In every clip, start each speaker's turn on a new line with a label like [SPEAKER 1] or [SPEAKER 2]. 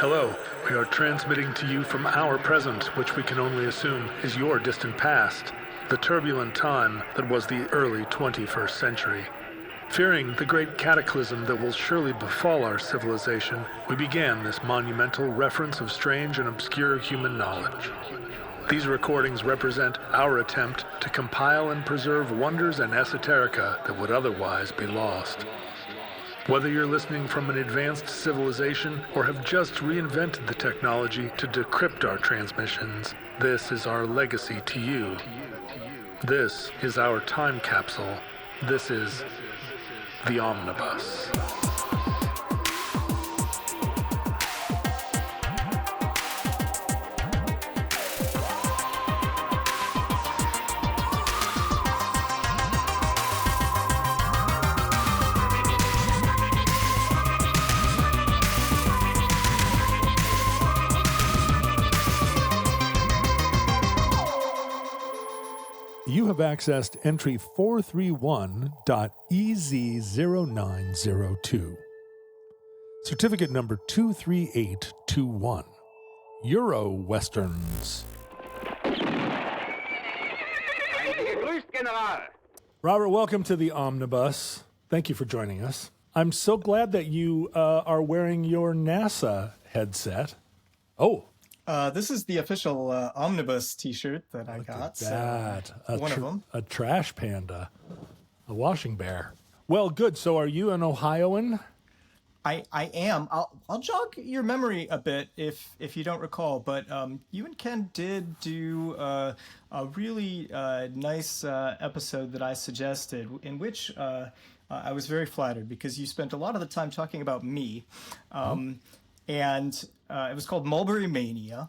[SPEAKER 1] Hello, we are transmitting to you from our present, which we can only assume is your distant past, the turbulent time that was the early 21st century. Fearing the great cataclysm that will surely befall our civilization, we began this monumental reference of strange and obscure human knowledge. These recordings represent our attempt to compile and preserve wonders and esoterica that would otherwise be lost. Whether you're listening from an advanced civilization or have just reinvented the technology to decrypt our transmissions, this is our legacy to you. This is our time capsule. This is the Omnibus.
[SPEAKER 2] You have accessed entry 431.EZ0902. Certificate number 23821. Eurowesterns. Robert, welcome to the Omnibus. Thank you for joining us. I'm so glad that you are wearing your NASA headset. Oh,
[SPEAKER 3] this is the official Omnibus T-shirt that I got.
[SPEAKER 2] That
[SPEAKER 3] one of them.
[SPEAKER 2] A trash panda, a washing bear. Well, good. So, are you an Ohioan?
[SPEAKER 3] I am. I'll jog your memory a bit if you don't recall, but you and Ken did do a really nice episode that I suggested, in which I was very flattered because you spent a lot of the time talking about me, and it was called Mulberry Mania.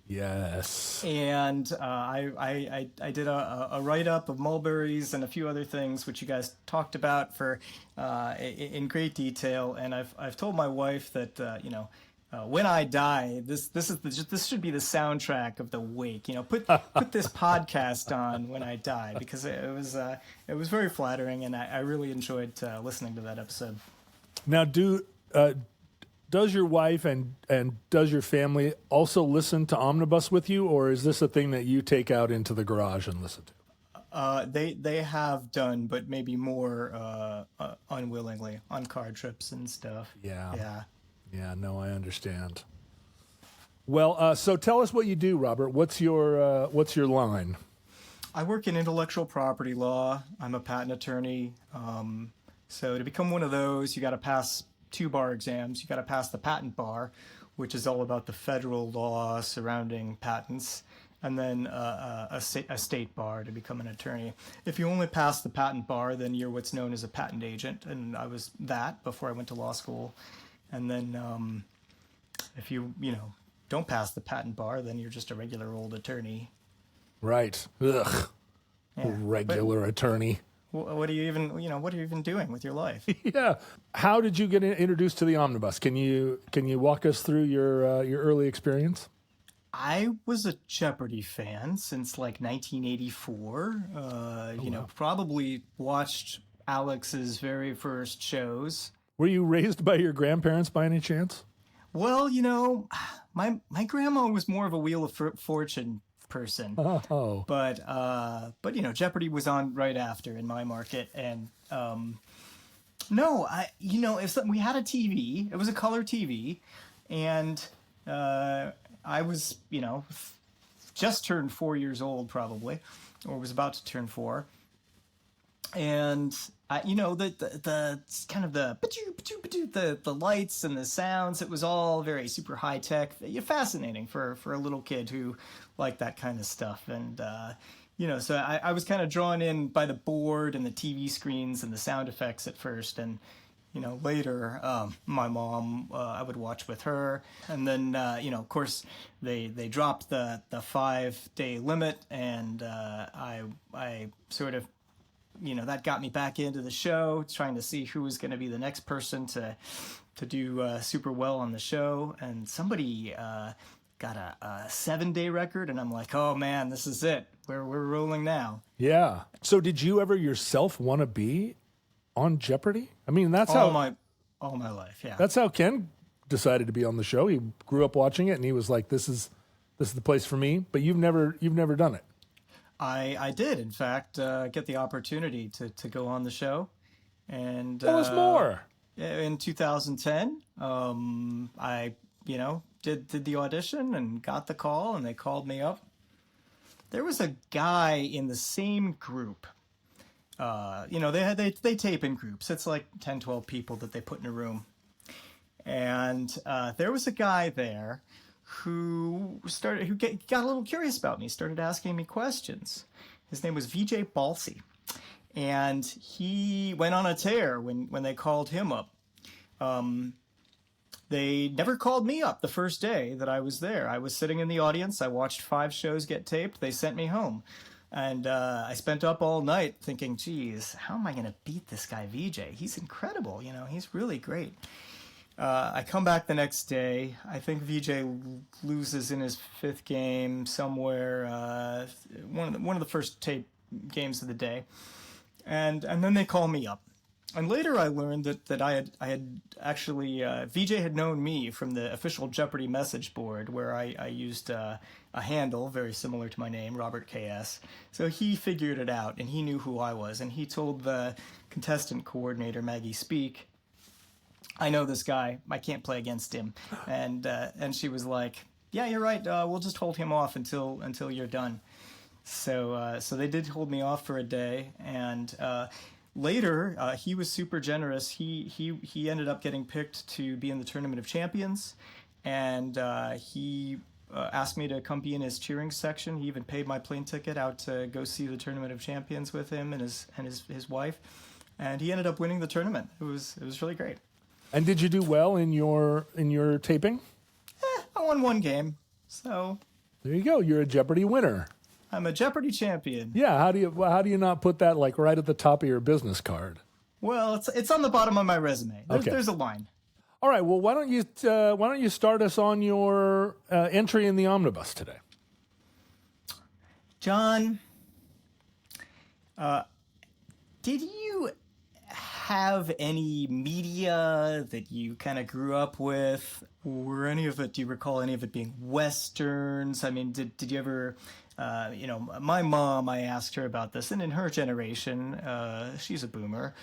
[SPEAKER 2] Yes.
[SPEAKER 3] And I did a write-up of mulberries and a few other things which you guys talked about for in great detail. And I've told my wife that when I die, this should be the soundtrack of the wake. Put this podcast on when I die, because it was very flattering, and I really enjoyed listening to that episode.
[SPEAKER 2] Now, does your wife and does your family also listen to Omnibus with you, or is this a thing that you take out into the garage and listen to?
[SPEAKER 3] They have done, but maybe more unwillingly on car trips and stuff.
[SPEAKER 2] Yeah. No, I understand. Well, so tell us what you do, Robert. What's your line?
[SPEAKER 3] I work in intellectual property law. I'm a patent attorney. So to become one of those, you got to pass 2 bar exams. You got to pass the patent bar, which is all about the federal law surrounding patents, and then a state bar to become an attorney. If you only pass the patent bar, then you're what's known as a patent agent, and I was that before I went to law school. And then if you don't pass the patent bar, then you're just a regular old attorney.
[SPEAKER 2] Right. Ugh.
[SPEAKER 3] Yeah.
[SPEAKER 2] Regular attorney.
[SPEAKER 3] What are you even doing with your life?
[SPEAKER 2] Yeah. How did you get introduced to the Omnibus? Can you walk us through your early experience?
[SPEAKER 3] I was a Jeopardy fan since like 1984. Wow. Probably watched Alex's very first shows.
[SPEAKER 2] Were you raised by your grandparents by any chance?
[SPEAKER 3] Well, my grandma was more of a Wheel of Fortune person.
[SPEAKER 2] Oh.
[SPEAKER 3] But Jeopardy was on right after in my market, and we had a TV. It was a color TV, and I was just turned 4 years old probably, or was about to turn 4, and the kind of the lights and the sounds, it was all very super high tech, fascinating for a little kid who liked that kind of stuff. And so I was kind of drawn in by the board and the TV screens and the sound effects at first, and later my mom, I would watch with her, and then of course they dropped the 5-day limit, and I sort of that got me back into the show, trying to see who was going to be the next person to do super well on the show. And somebody got a 7-day record, and I'm like, oh man, this is it. We're rolling now.
[SPEAKER 2] Yeah. So did you ever yourself want to be on Jeopardy? I mean, that's
[SPEAKER 3] all my life. Yeah.
[SPEAKER 2] That's how Ken decided to be on the show. He grew up watching it, and he was like, "This is the place for me." But you've never done it.
[SPEAKER 3] I did, in fact, get the opportunity to go on the show. And
[SPEAKER 2] Tell us more.
[SPEAKER 3] in 2010, I, did the audition and got the call, and they called me up. There was a guy in the same group. They tape in groups. It's like 10, 12 people that they put in a room. And there was a guy there who got a little curious about me, started asking me questions. His name was VJ Balsey. And he went on a tear when they called him up. They never called me up the first day that I was there. I was sitting in the audience. I watched 5 shows get taped. They sent me home. And I spent up all night thinking, geez, how am I going to beat this guy VJ? He's incredible. He's really great. I come back the next day. I think VJ loses in his 5th game somewhere, one of the first tape games of the day. And then they call me up. And later I learned that I had actually, VJ had known me from the official Jeopardy message board, where I used a handle very similar to my name, Robert KS. So he figured it out, and he knew who I was. And he told the contestant coordinator, Maggie Speak, I know this guy. I can't play against him. And she was like, yeah, you're right. We'll just hold him off until you're done. So they did hold me off for a day, and later he was super generous. He ended up getting picked to be in the Tournament of Champions, and he asked me to come be in his cheering section. He even paid my plane ticket out to go see the Tournament of Champions with him and his wife, and he ended up winning the tournament. It was really great.
[SPEAKER 2] And did you do well in your taping?
[SPEAKER 3] I won 1 game, so
[SPEAKER 2] there you go. You're a Jeopardy winner.
[SPEAKER 3] I'm a Jeopardy champion.
[SPEAKER 2] Yeah. How do you not put that like right at the top of your business card?
[SPEAKER 3] Well, it's on the bottom of my resume. There's a line.
[SPEAKER 2] All right. Well, why don't you start us on your entry in the omnibus today?
[SPEAKER 3] John, did you have any media that you kind of grew up with? Were any of it, do you recall any of it being Westerns? I mean, did you ever, my mom, I asked her about this, and in her generation, she's a boomer,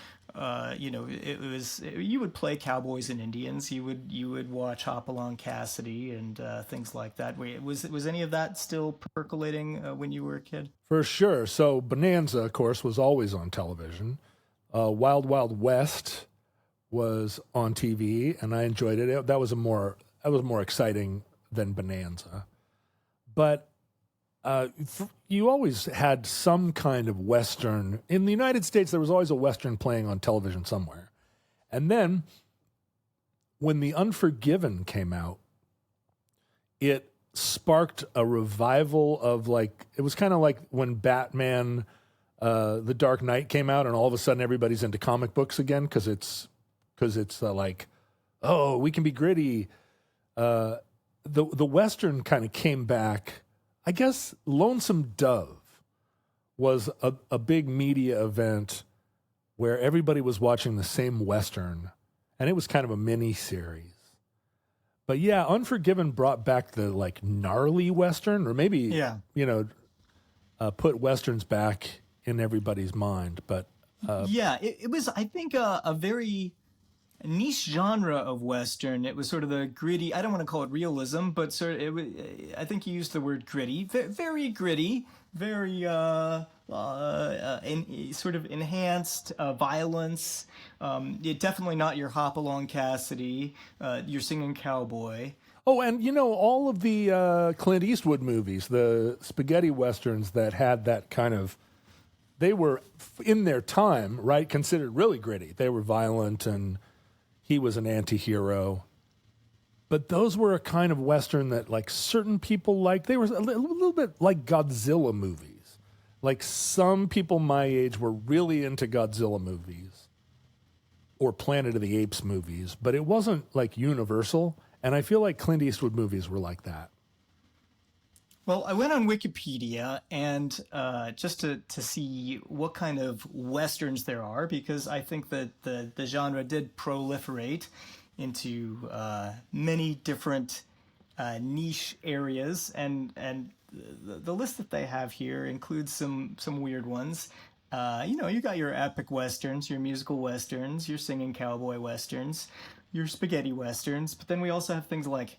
[SPEAKER 3] you would play Cowboys and Indians, you would watch Hopalong Cassidy and things like that. Was any of that still percolating when you were a kid?
[SPEAKER 2] For sure. So Bonanza, of course, was always on television. Wild Wild West was on TV, and I enjoyed it. That was more exciting than Bonanza. But you always had some kind of Western. In the United States, there was always a Western playing on television somewhere. And then when The Unforgiven came out, it sparked a revival of it was kind of like when Batman... The Dark Knight came out, and all of a sudden everybody's into comic books again because it's oh, we can be gritty. The Western kind of came back. I guess Lonesome Dove was a big media event where everybody was watching the same Western, and it was kind of a mini series. But yeah, Unforgiven brought back the gnarly Western, or maybe put Westerns back in everybody's mind. But
[SPEAKER 3] it was, I think, a very niche genre of Western. It was sort of the gritty, I don't want to call it realism, but I think you used the word gritty, very gritty, very sort of enhanced violence. Definitely not your Hopalong Cassidy, your singing cowboy.
[SPEAKER 2] Oh, and all of the Clint Eastwood movies, the spaghetti westerns that had that kind of, they were, in their time, right, considered really gritty. They were violent, and he was an anti-hero. But those were a kind of Western that, certain people liked. They were a little bit like Godzilla movies. Some people my age were really into Godzilla movies or Planet of the Apes movies, but it wasn't, universal. And I feel like Clint Eastwood movies were like that.
[SPEAKER 3] Well, I went on Wikipedia and just to see what kind of Westerns there are, because I think that the genre did proliferate many different niche areas, and the list that they have here includes some weird ones. You got your epic westerns, your musical westerns, your singing cowboy westerns, your spaghetti westerns, but then we also have things like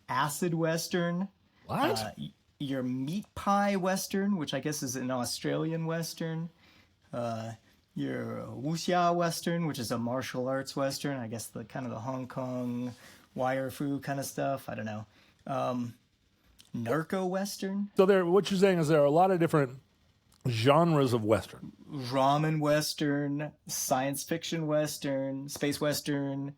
[SPEAKER 3] acid western.
[SPEAKER 2] What?
[SPEAKER 3] Your meat pie western, which I guess is an Australian western. Your wuxia western, which is a martial arts western. I guess the kind of the Hong Kong wire fu kind of stuff. I don't know. Narco western.
[SPEAKER 2] So what you're saying is there are a lot of different genres of western.
[SPEAKER 3] Ramen western, science fiction western, space western.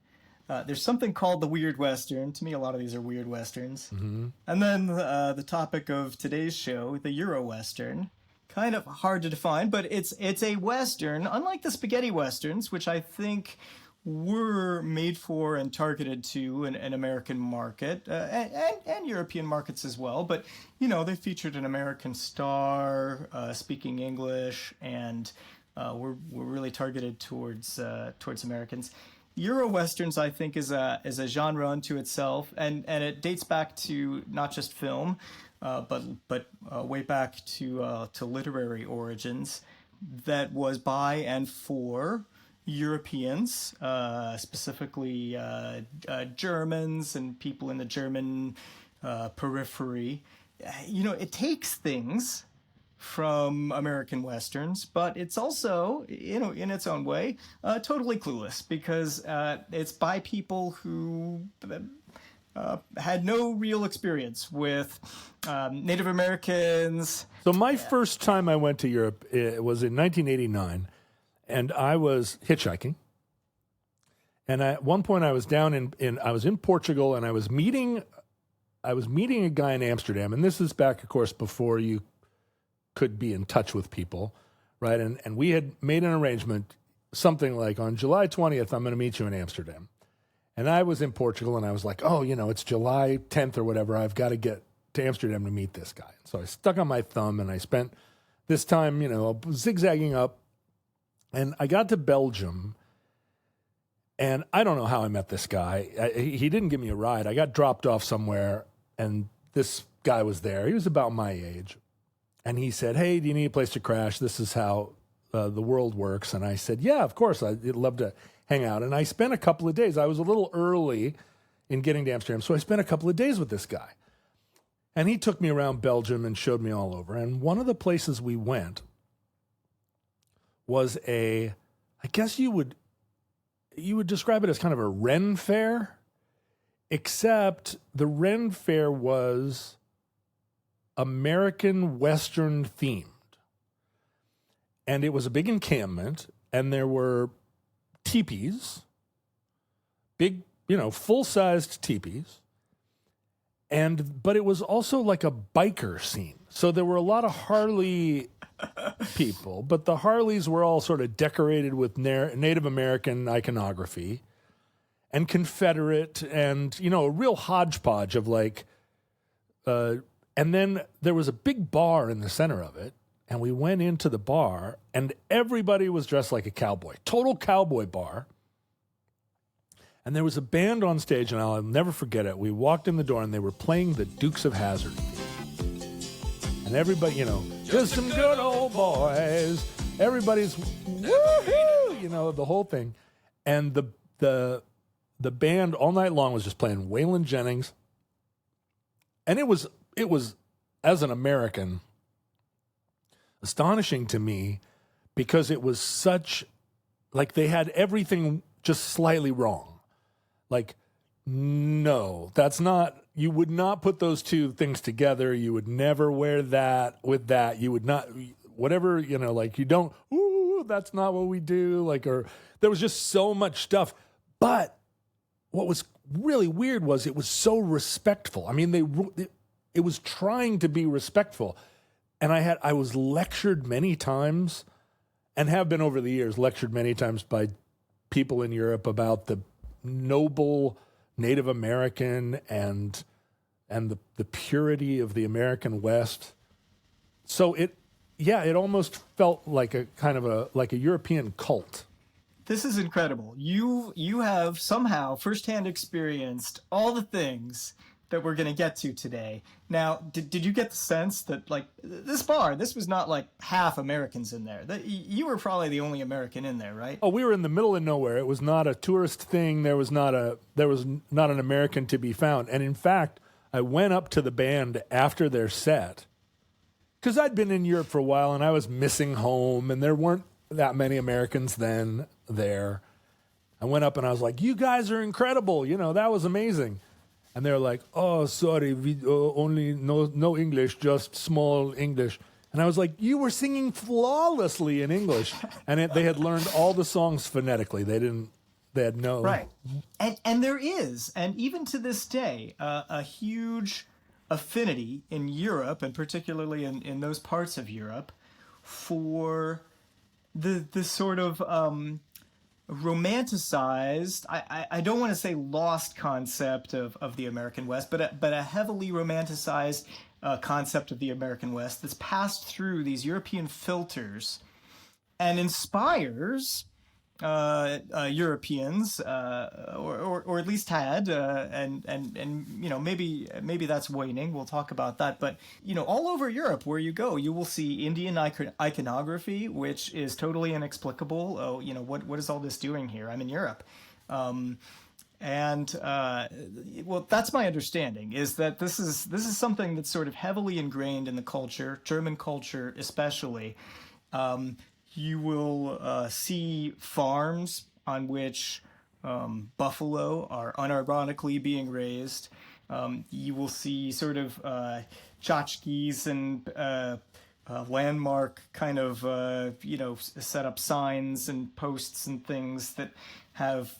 [SPEAKER 3] There's something called the weird western. To me, a lot of these are weird westerns.
[SPEAKER 2] Mm-hmm.
[SPEAKER 3] And then the topic of today's show, the Eurowestern. Kind of hard to define, but it's a western, unlike the spaghetti westerns, which I think were made for and targeted to an American market and European markets as well. But they featured an American star speaking English, and were really targeted towards Americans. Eurowesterns, I think, is a genre unto itself, and it dates back to not just film, but way back to literary origins. That was by and for Europeans, specifically Germans and people in the German periphery. It takes things from American westerns, but it's also, in its own way, totally clueless, because it's by people who had no real experience with Native Americans.
[SPEAKER 2] So my first time I went to Europe was in 1989, and I was hitchhiking. And at one point I was down I was in Portugal, and I was meeting a guy in Amsterdam, and this is back, of course, before you could be in touch with people, right? And we had made an arrangement, something like, on July 20th, I'm going to meet you in Amsterdam. And I was in Portugal, and I was like, it's July 10th or whatever. I've got to get to Amsterdam to meet this guy. So I stuck on my thumb, and I spent this time, zigzagging up. And I got to Belgium, and I don't know how I met this guy. He didn't give me a ride. I got dropped off somewhere, and this guy was there. He was about my age. And he said, "Hey, do you need a place to crash? This is how the world works." And I said, "Yeah, of course. I'd love to hang out." And I spent a couple of days. I was a little early in getting to Amsterdam, so I spent a couple of days with this guy. And he took me around Belgium and showed me all over. And one of the places we went was I guess you would describe it as kind of a Ren fair, except the Ren fair was American Western themed. And it was a big encampment, and there were teepees, big, full-sized teepees. But it was also like a biker scene. So there were a lot of Harley people, but the Harleys were all sort of decorated with Native American iconography and Confederate, and, a real hodgepodge of and then there was a big bar in the center of it, and we went into the bar, and everybody was dressed like a cowboy, total cowboy bar. And there was a band on stage, and I'll never forget it. We walked in the door, and they were playing the Dukes of Hazzard. And everybody, just some good old boys. Everybody's woohoo, the whole thing. And the band all night long was just playing Waylon Jennings. And it was, as an American, astonishing to me, because it was such, they had everything just slightly wrong. No, that's not, you would not put those two things together. You would never wear that with that. You would not, whatever, you don't, that's not what we do. Or there was just so much stuff. But what was really weird was it was so respectful. I mean, it was trying to be respectful. And I was lectured many times, and have been over the years lectured many times by people in Europe about the noble Native American and the purity of the American West. So it almost felt like a kind of like a European cult.
[SPEAKER 3] This is incredible. You have somehow firsthand experienced all the things that we're going to get to today. Now, did you get the sense that, like, this was not like half Americans in there? That you were probably the only American in there, right?
[SPEAKER 2] Oh, we were in the middle of nowhere. It was not a tourist thing. There was not an American to be found. And in fact, I went up to the band after their set because I'd been in Europe for a while and I was missing home, and there weren't that many Americans then there. I went up and I was like, "You guys are incredible. That was amazing." And they're like, "Oh, sorry, we only no English, just small English." And I was like, "You were singing flawlessly in English." And they had learned all the songs phonetically. They had no...
[SPEAKER 3] Right. And there is, and even to this day, a huge affinity in Europe, and particularly in those parts of Europe, for the sort of romanticized, I don't want to say lost concept of the American West, but a heavily romanticized concept of the American West that's passed through these European filters and inspires Europeans, or at least had, and maybe that's waning. We'll talk about that. But all over Europe, where you go, you will see Indian iconography, which is totally inexplicable. Oh, what is all this doing here? I'm in Europe, and that's my understanding, is that this is something that's sort of heavily ingrained in the culture, German culture especially. You will see farms on which buffalo are unironically being raised. You will see sort of tchotchkes and landmark kind of, set up signs and posts and things that have,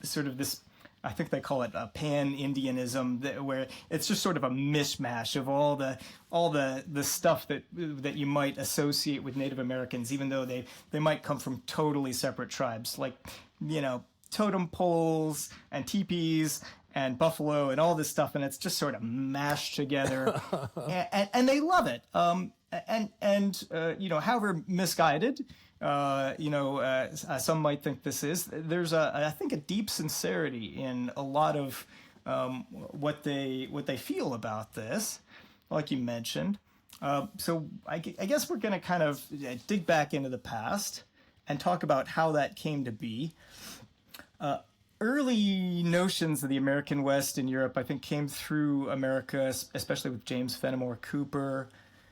[SPEAKER 3] sort of this, I think they call it a pan-Indianism, where it's just sort of a mishmash of all the stuff that you might associate with Native Americans, even though they might come from totally separate tribes, like, totem poles and teepees and buffalo and all this stuff, and it's just sort of mashed together, and they love it. However misguided, some might think this is, there's I think a deep sincerity in a lot of what they feel about this, like you mentioned. So I guess we're going to kind of dig back into the past and talk about how that came to be. Early notions of the American West in Europe, I think, came through America, especially with James Fenimore Cooper.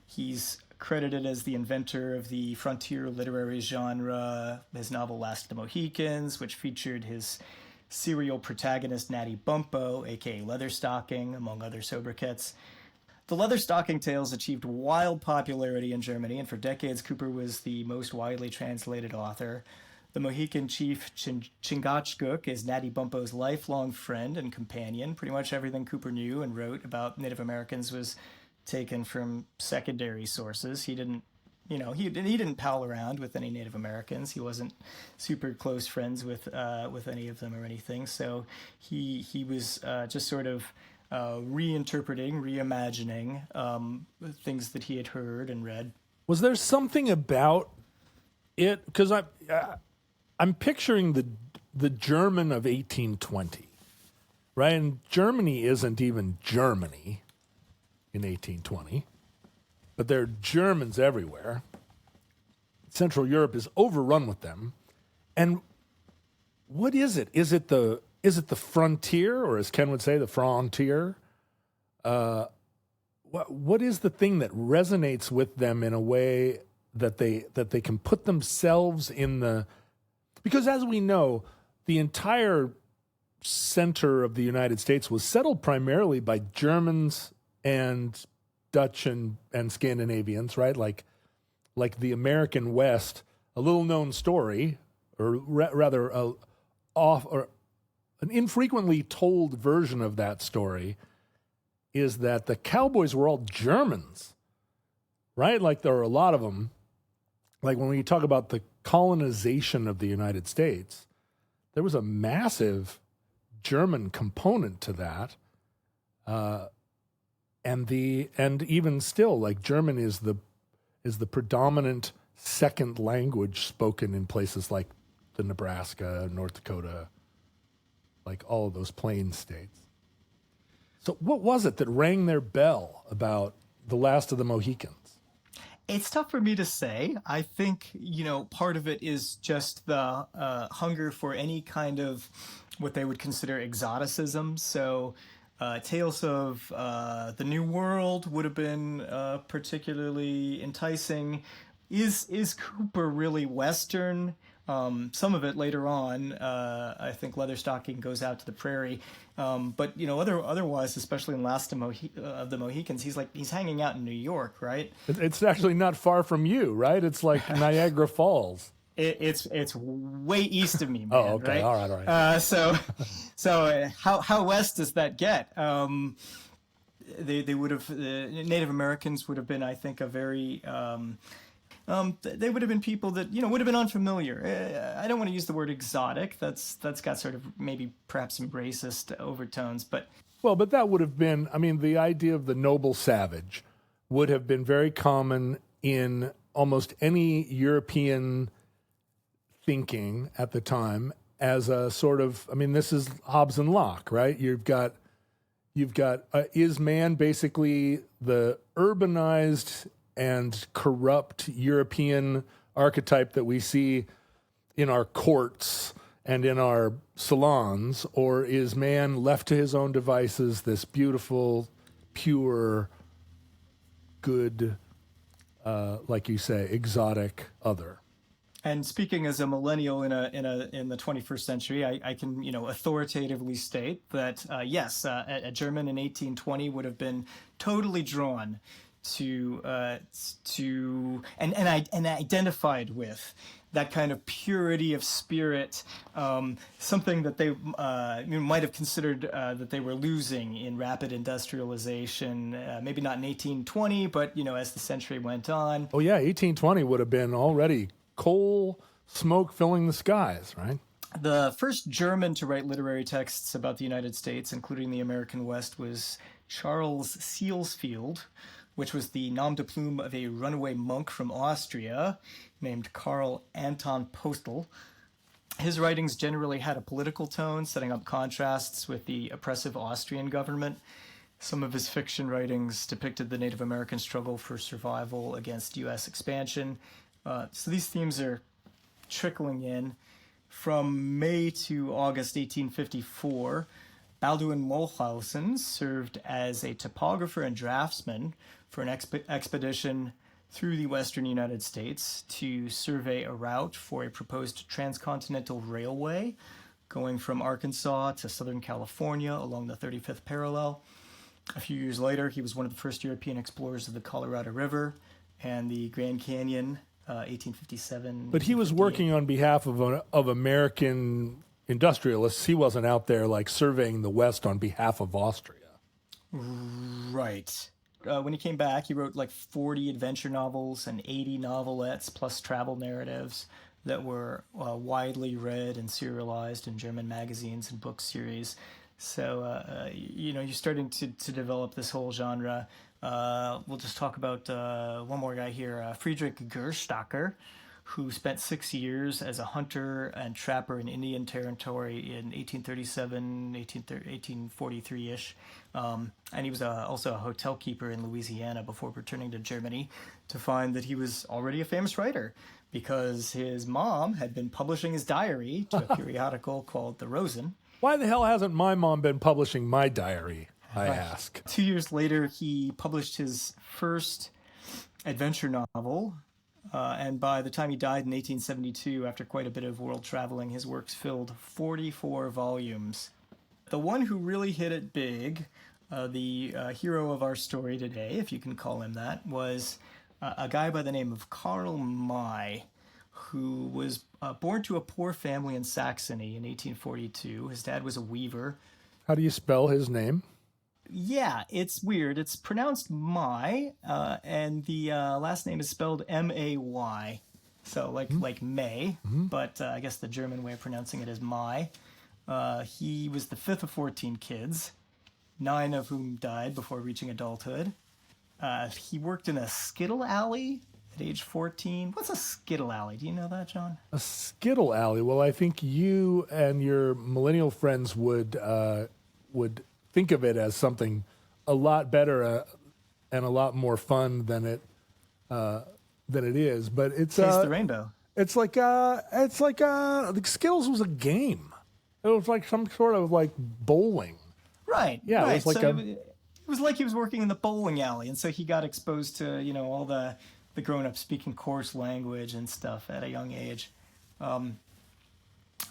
[SPEAKER 3] He's credited as the inventor of the frontier literary genre. His novel Last of the Mohicans, which featured his serial protagonist Natty Bumppo, aka Leatherstocking, among other sobriquets. The Leatherstocking tales achieved wild popularity in Germany, and for decades Cooper was the most widely translated author. The Mohican chief Chingachgook is Natty Bumppo's lifelong friend and companion. Pretty much everything Cooper knew and wrote about Native Americans was taken from secondary sources. He didn't pal around with any Native Americans. He wasn't super close friends with any of them or anything. So he was just sort of reinterpreting, reimagining things that he had heard and read.
[SPEAKER 2] Was there something about it? Because I'm picturing the German of 1820, right? And Germany isn't even Germany in 1820, but there are Germans everywhere. Central Europe is overrun with them. And what is it? Is it the frontier, or as Ken would say, the frontier? What is the thing that resonates with them in a way that they can put themselves in the... Because as we know, the entire center of the United States was settled primarily by Germans and Dutch and Scandinavians, right? Like the American West, a little known story, or rather an infrequently told version of that story, is that the cowboys were all Germans, right? Like there are a lot of them. Like when we talk about the colonization of the United States, there was a massive German component to that. And even still, like German is the predominant second language spoken in places like the Nebraska, North Dakota, like all of those plain states. So what was it that rang their bell about the last of the Mohicans?
[SPEAKER 3] It's tough for me to say. I think, part of it is just the hunger for any kind of what they would consider exoticism. So Tales of the New World would have been particularly enticing. Is Cooper really Western? Some of it later on, I think Leatherstocking goes out to the prairie. But otherwise, especially in Last of the Mohicans, he's hanging out in New York, right?
[SPEAKER 2] It's actually not far from you, right? It's like Niagara Falls.
[SPEAKER 3] It's way east of me, man.
[SPEAKER 2] Oh, okay,
[SPEAKER 3] right?
[SPEAKER 2] all right.
[SPEAKER 3] So how west does that get? They would have Native Americans would have been, I think, a very they would have been people that would have been unfamiliar. I don't want to use the word exotic. That's got sort of maybe perhaps some racist overtones, but
[SPEAKER 2] that would have been. I mean, the idea of the noble savage would have been very common in almost any European thinking at the time as a sort of. I mean, this is Hobbes and Locke, right? You've got is man basically the urbanized and corrupt European archetype that we see in our courts and in our salons, or is man left to his own devices, this beautiful, pure, good, like you say, exotic other?
[SPEAKER 3] And speaking as a millennial in the 21st century, I can authoritatively state that yes, a German in 1820 would have been totally drawn to and identified with that kind of purity of spirit, something that they might have considered that they were losing in rapid industrialization. Maybe not in 1820, but as the century went on.
[SPEAKER 2] Oh yeah, 1820 would have been already coal smoke filling the skies, right?
[SPEAKER 3] The first German to write literary texts about the United States, including the American West, was Charles Sealsfield, which was the nom de plume of a runaway monk from Austria named Karl Anton Postel. His writings generally had a political tone, setting up contrasts with the oppressive Austrian government. Some of his fiction writings depicted the Native American struggle for survival against U.S. expansion. So these themes are trickling in. From May to August 1854, Balduin Mulhausen served as a topographer and draftsman for an expedition through the western United States to survey a route for a proposed transcontinental railway going from Arkansas to Southern California along the 35th parallel. A few years later, he was one of the first European explorers of the Colorado River and the Grand Canyon, 1857.
[SPEAKER 2] But he was working on behalf of American industrialists. He wasn't out there like surveying the West on behalf of Austria.
[SPEAKER 3] Right. When he came back, he wrote like 40 adventure novels and 80 novelettes plus travel narratives that were widely read and serialized in German magazines and book series. So, you're starting to develop this whole genre. We'll just talk about one more guy here, Friedrich Gerstacker, who spent 6 years as a hunter and trapper in Indian Territory in 1837, 1843-ish. And he was also a hotel keeper in Louisiana before returning to Germany to find that he was already a famous writer because his mom had been publishing his diary to a periodical called The Rosen.
[SPEAKER 2] Why the hell hasn't my mom been publishing my diary, I ask?
[SPEAKER 3] 2 years later, he published his first adventure novel, and by the time he died in 1872, after quite a bit of world traveling, his works filled 44 volumes. The one who really hit it big, the hero of our story today, if you can call him that, was a guy by the name of Karl May, who was born to a poor family in Saxony in 1842. His dad was a weaver.
[SPEAKER 2] How do you spell his name?
[SPEAKER 3] Yeah, it's weird. It's pronounced May, and the last name is spelled M-A-Y. So like May, but I guess the German way of pronouncing it is May. He was the fifth of 14 kids, 9 of whom died before reaching adulthood. He worked in a Skittle alley at age 14. What's a Skittle Alley? Do you know that, John?
[SPEAKER 2] A Skittle Alley. Well, I think you and your millennial friends would think of it as something a lot better and a lot more fun than it is. But it's
[SPEAKER 3] Taste the Rainbow.
[SPEAKER 2] It's like the Skittles was a game. It was like some sort of like bowling.
[SPEAKER 3] Right.
[SPEAKER 2] Yeah,
[SPEAKER 3] right.
[SPEAKER 2] it was like
[SPEAKER 3] it was like he was working in the bowling alley, and so he got exposed to all the grown-ups speaking coarse language and stuff at a young age. In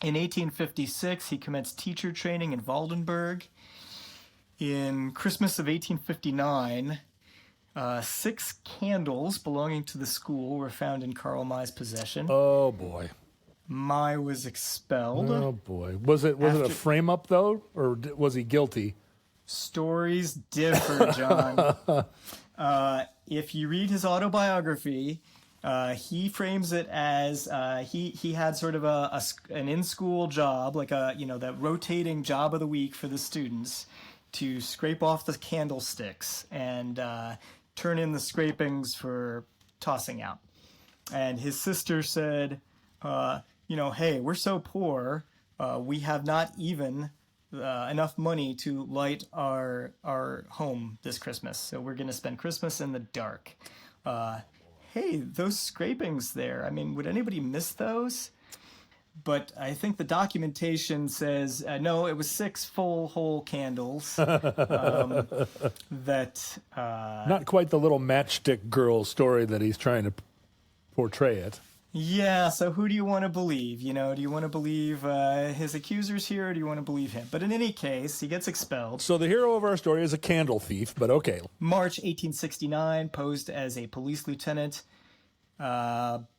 [SPEAKER 3] 1856, he commenced teacher training in Waldenburg. In Christmas of 1859, 6 candles belonging to the school were found in Karl May's possession.
[SPEAKER 2] Oh boy.
[SPEAKER 3] May was expelled.
[SPEAKER 2] Oh boy. Was it a frame up though, or was he guilty?
[SPEAKER 3] Stories differ, John. If you read his autobiography, he frames it as he had sort of an in-school job, like that rotating job of the week for the students, to scrape off the candlesticks and turn in the scrapings for tossing out. And his sister said, hey, we're so poor, we have not even enough money to light our home this Christmas, so we're going to spend Christmas in the dark. Hey, those scrapings there, I mean, would anybody miss those? But I think the documentation says, no, it was 6 full whole candles.
[SPEAKER 2] Not quite the little matchstick girl story that he's trying to portray it.
[SPEAKER 3] Yeah, so who do you want to believe? Do you want to believe his accusers here, or do you want to believe him? But in any case, he gets expelled.
[SPEAKER 2] So the hero of our story is a candle thief, but okay.
[SPEAKER 3] March 1869, posed as a police lieutenant.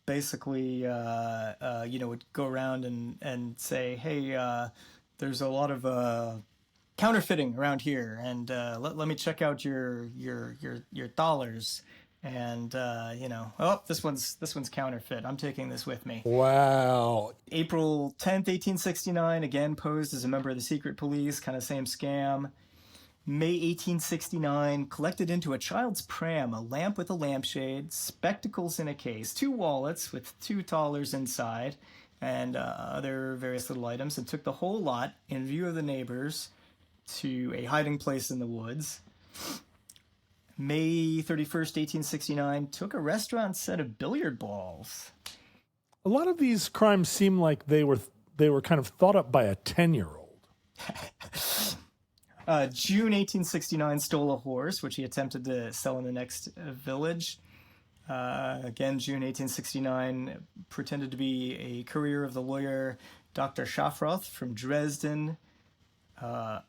[SPEAKER 3] Basically, would go around and say, hey, there's a lot of counterfeiting around here, and let me check out your dollars. And this one's counterfeit. I'm taking this with me.
[SPEAKER 2] Wow.
[SPEAKER 3] April 10th, 1869, again posed as a member of the secret police, kind of same scam. May 1869, collected into a child's pram, a lamp with a lampshade, spectacles in a case, 2 wallets with $2 inside, and other various little items, and took the whole lot in view of the neighbors to a hiding place in the woods. May 31st, 1869, took a restaurant set of billiard balls.
[SPEAKER 2] A lot of these crimes seem like they were kind of thought up by a 10-year-old.
[SPEAKER 3] June 1869, stole a horse, which he attempted to sell in the next village. Again, June 1869, pretended to be a courier of the lawyer Dr. Schaffroth from Dresden.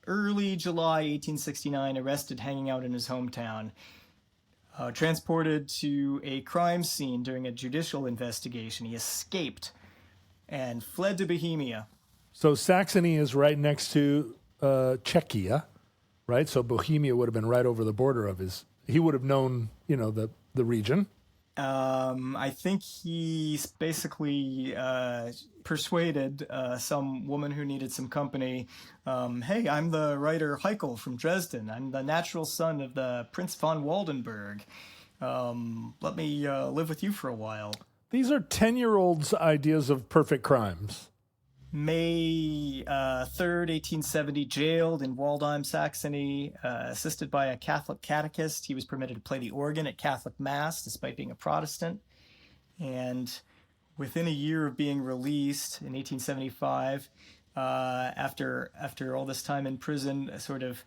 [SPEAKER 3] Early July 1869, arrested hanging out in his hometown. Transported to a crime scene during a judicial investigation. He escaped and fled to Bohemia.
[SPEAKER 2] So Saxony is right next to Czechia, right? So Bohemia would have been right over the border of his... He would have known, the region.
[SPEAKER 3] I think he basically persuaded some woman who needed some company. Hey, I'm the writer Heikel from Dresden. I'm the natural son of the Prince von Waldenburg. Let me live with you for a while.
[SPEAKER 2] These are 10-year-olds' ideas of perfect crimes.
[SPEAKER 3] May 3rd, 1870, jailed in Waldheim, Saxony, assisted by a Catholic catechist. He was permitted to play the organ at Catholic Mass, despite being a Protestant. And within a year of being released in 1875, after all this time in prison, sort of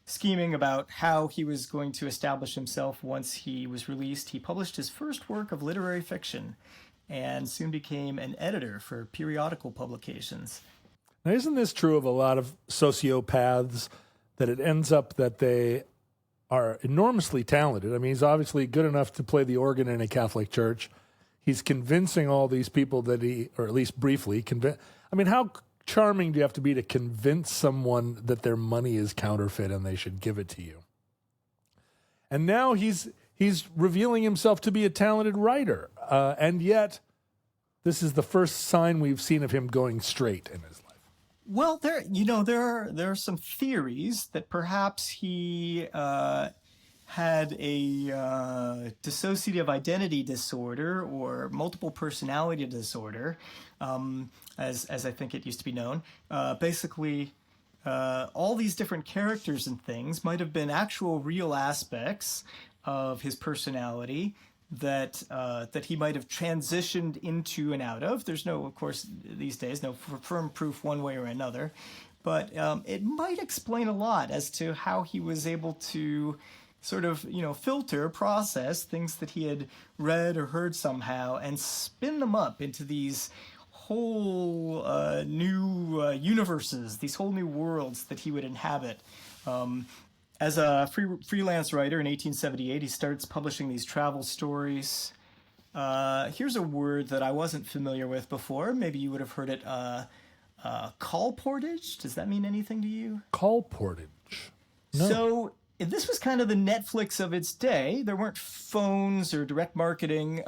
[SPEAKER 3] scheming about how he was going to establish himself once he was released, he published his first work of literary fiction, and soon became an editor for periodical publications.
[SPEAKER 2] Now, isn't this true of a lot of sociopaths, that it ends up that they are enormously talented? I mean, he's obviously good enough to play the organ in a Catholic church. He's convincing all these people that or at least briefly, I mean, how charming do you have to be to convince someone that their money is counterfeit and they should give it to you? And now he's revealing himself to be a talented writer. And yet, this is the first sign we've seen of him going straight in his life.
[SPEAKER 3] Well, there are some theories that perhaps he had a dissociative identity disorder or multiple personality disorder, as I think it used to be known. Basically, all these different characters and things might have been actual real aspects of his personality that he might have transitioned into and out of. There's no, of course, these days, no firm proof one way or another, but it might explain a lot as to how he was able to sort of, filter, process things that he had read or heard somehow and spin them up into these whole new universes, these whole new worlds that he would inhabit. As a freelance writer in 1878, he starts publishing these travel stories. Here's a word that I wasn't familiar with before. Maybe you would have heard it. Colportage? Does that mean anything to you?
[SPEAKER 2] Colportage? No.
[SPEAKER 3] So this was kind of the Netflix of its day. There weren't phones or direct marketing.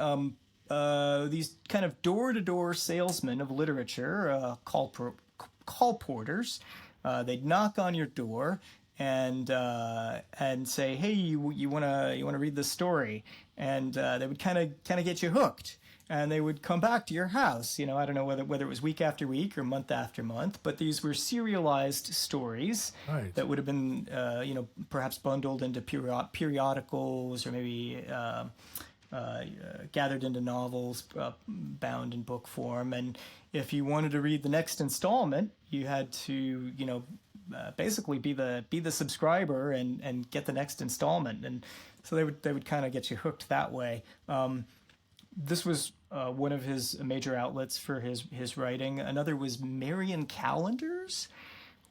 [SPEAKER 3] These kind of door-to-door salesmen of literature, colporters, they'd knock on your door and say, "Hey, you wanna read this story?" And they would kind of get you hooked. And they would come back to your house. I don't know whether it was week after week or month after month, but these were serialized stories that would have been, perhaps bundled into periodicals or maybe gathered into novels, bound in book form. And if you wanted to read the next installment, you had to, basically be the subscriber and get the next installment. And so they would kind of get you hooked that way. This was one of his major outlets for his writing. Another was Marian calendars,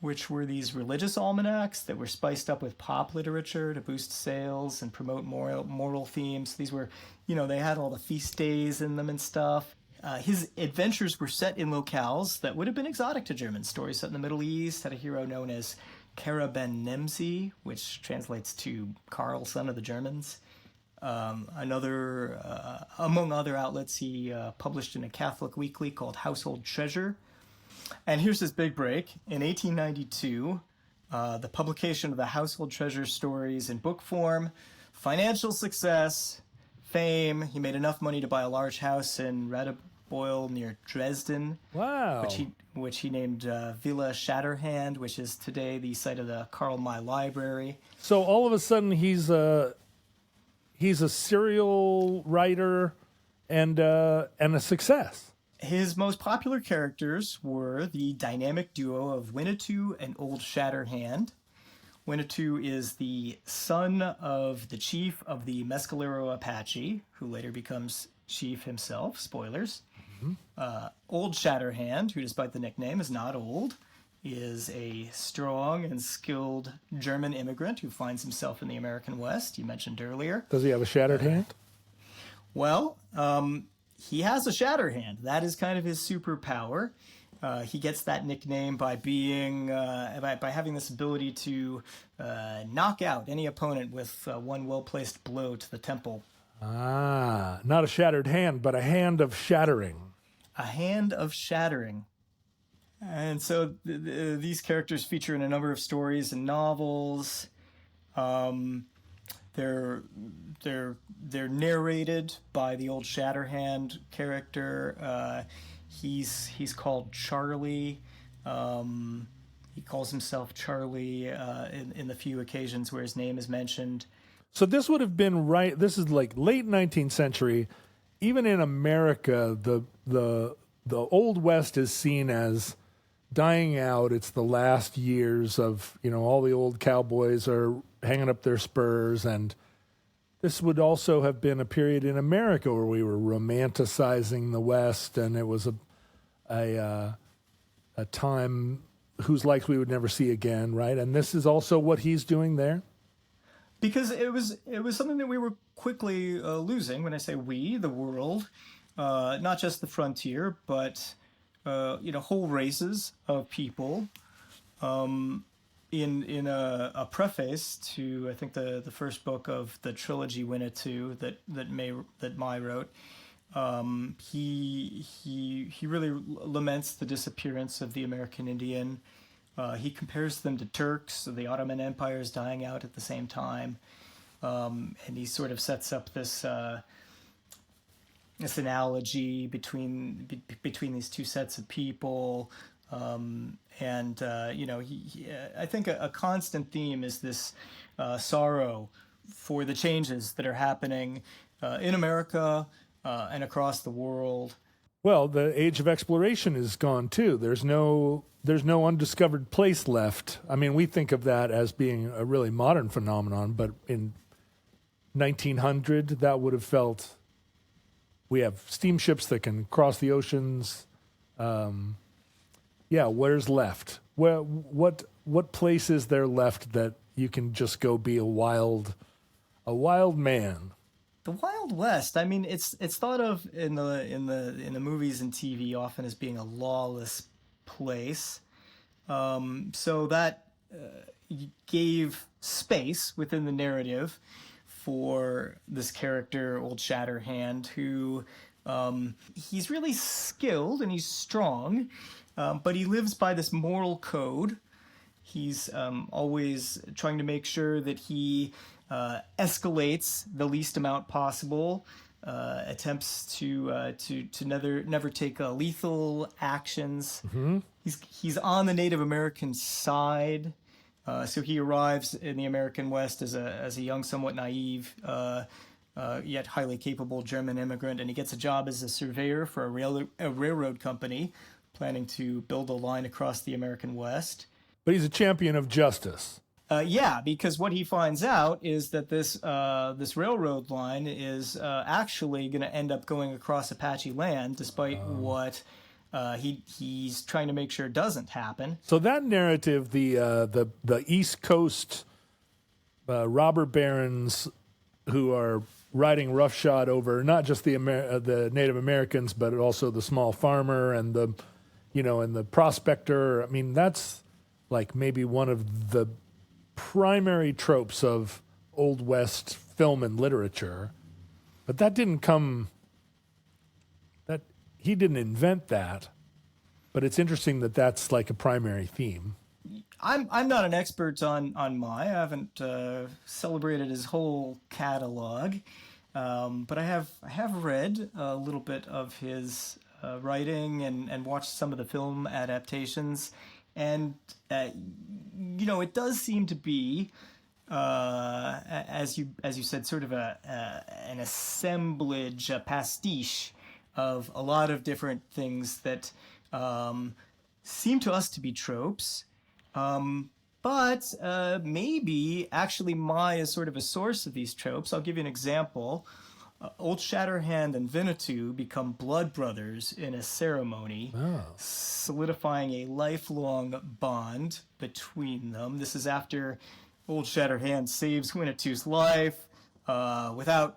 [SPEAKER 3] which were these religious almanacs that were spiced up with pop literature to boost sales and promote moral themes. These were, they had all the feast days in them and stuff. His adventures were set in locales that would have been exotic to Germans. Stories set in the Middle East, had a hero known as Kara ben Nemsi, which translates to Karl, son of the Germans. Among other outlets, he published in a Catholic weekly called Household Treasure. And here's his big break. In 1892, the publication of the Household Treasure stories in book form, financial success, fame. He made enough money to buy a large house in Radebeul near Dresden.
[SPEAKER 2] Wow.
[SPEAKER 3] Which he named Villa Shatterhand, which is today the site of the Karl May Library.
[SPEAKER 2] So all of a sudden he's a serial writer and a success.
[SPEAKER 3] His most popular characters were the dynamic duo of Winnetou and Old Shatterhand. Winnetou is the son of the chief of the Mescalero Apache, who later becomes chief himself. Spoilers. Mm-hmm. Old Shatterhand, who despite the nickname is not old, is a strong and skilled German immigrant who finds himself in the American West, you mentioned earlier.
[SPEAKER 2] Does he have a shattered hand?
[SPEAKER 3] Well, he has a shattered hand. That is kind of his superpower. He gets that nickname by being by having this ability to knock out any opponent with one well-placed blow to the temple.
[SPEAKER 2] Ah, not a shattered hand, but a hand of shattering.
[SPEAKER 3] A hand of shattering. And so these characters feature in a number of stories and novels. They're narrated by the Old Shatterhand character. He's called Charlie. He calls himself Charlie in the few occasions where his name is mentioned.
[SPEAKER 2] So this would have been this is like late 19th century. Even in America, the Old West is seen as dying out. It's the last years of, all the old cowboys are hanging up their spurs. And this would also have been a period in America where we were romanticizing the West. And it was a time whose likes we would never see again, right? And this is also what he's doing there.
[SPEAKER 3] Because it was something that we were quickly losing. When I say we, the world, not just the frontier, but whole races of people. In a preface to, I think, the first book of the trilogy Winnetou that May wrote, he really laments the disappearance of the American Indian. He compares them to Turks. So the Ottoman Empire is dying out at the same time. And he sort of sets up this this analogy between these two sets of people. I think a constant theme is this sorrow for the changes that are happening in America and across the world.
[SPEAKER 2] Well, the age of exploration is gone too. There's no undiscovered place left. I mean, we think of that as being a really modern phenomenon, but in 1900, that would have felt. We have steamships that can cross the oceans. Where's left? What place is there left that you can just go be a wild man?
[SPEAKER 3] The Wild West. I mean, it's thought of in the movies and TV often as being a lawless place. So that gave space within the narrative for this character, Old Shatterhand, who he's really skilled and he's strong, but he lives by this moral code. He's always trying to make sure that he escalates the least amount possible, attempts to never take lethal actions. Mm-hmm. He's on the Native American side. So he arrives in the American West as a young, somewhat naive, yet highly capable German immigrant, and he gets a job as a surveyor for a railroad company, planning to build a line across the American West.
[SPEAKER 2] But he's a champion of justice.
[SPEAKER 3] Because what he finds out is that this railroad line is actually going to end up going across Apache land, despite what he's trying to make sure doesn't happen.
[SPEAKER 2] So that narrative, the East Coast robber barons who are riding roughshod over not just the Native Americans, but also the small farmer and the prospector. I mean, that's like maybe one of the primary tropes of Old West film and literature. But that didn't come. He didn't invent that, but it's interesting that that's like a primary theme.
[SPEAKER 3] I'm not an expert on May. I haven't celebrated his whole catalog, but I have read a little bit of his writing and watched some of the film adaptations, and it does seem to be as you said, sort of an assemblage, a pastiche of a lot of different things that seem to us to be tropes, but maybe actually May is sort of a source of these tropes. I'll give you an example. Old Shatterhand and Winnetou become blood brothers in a ceremony, solidifying a lifelong bond between them. This is after Old Shatterhand saves Winnetou's life without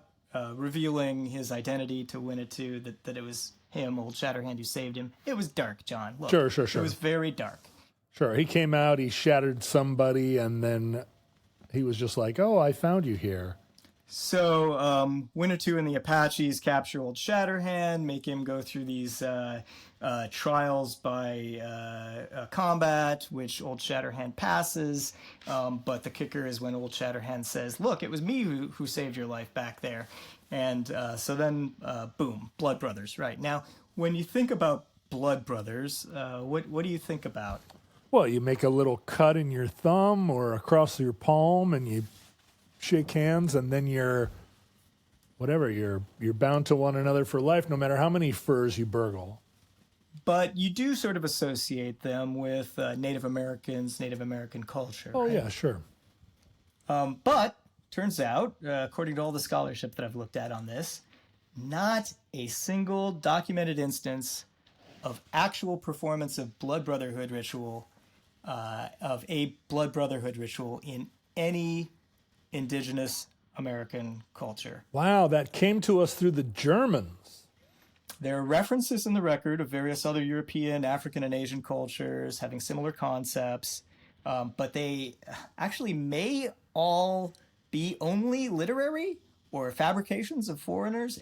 [SPEAKER 3] revealing his identity to Winnetou, that it was him, Old Shatterhand, who saved him. It was dark, John. Look,
[SPEAKER 2] Sure.
[SPEAKER 3] It was very dark.
[SPEAKER 2] Sure. He came out, he shattered somebody, and then he was just like, oh, I found you here.
[SPEAKER 3] So Winnetou and the Apaches capture Old Shatterhand, make him go through these trials by combat, which Old Shatterhand passes. But the kicker is when Old Shatterhand says, look, it was me who saved your life back there. And so then, boom, blood brothers. Right. Now, when you think about blood brothers, what do you think about?
[SPEAKER 2] Well, you make a little cut in your thumb or across your palm, and you shake hands, and then you're bound to one another for life, no matter how many furs you burgle.
[SPEAKER 3] But you do sort of associate them with Native Americans, Native American culture.
[SPEAKER 2] Oh,
[SPEAKER 3] right?
[SPEAKER 2] Yeah, sure.
[SPEAKER 3] But turns out, according to all the scholarship that I've looked at on this, not a single documented instance of actual performance of blood brotherhood ritual, in any indigenous American culture.
[SPEAKER 2] Wow, that came to us through the Germans.
[SPEAKER 3] There are references in the record of various other European, African, and Asian cultures having similar concepts, but they actually may all be only literary or fabrications of foreigners.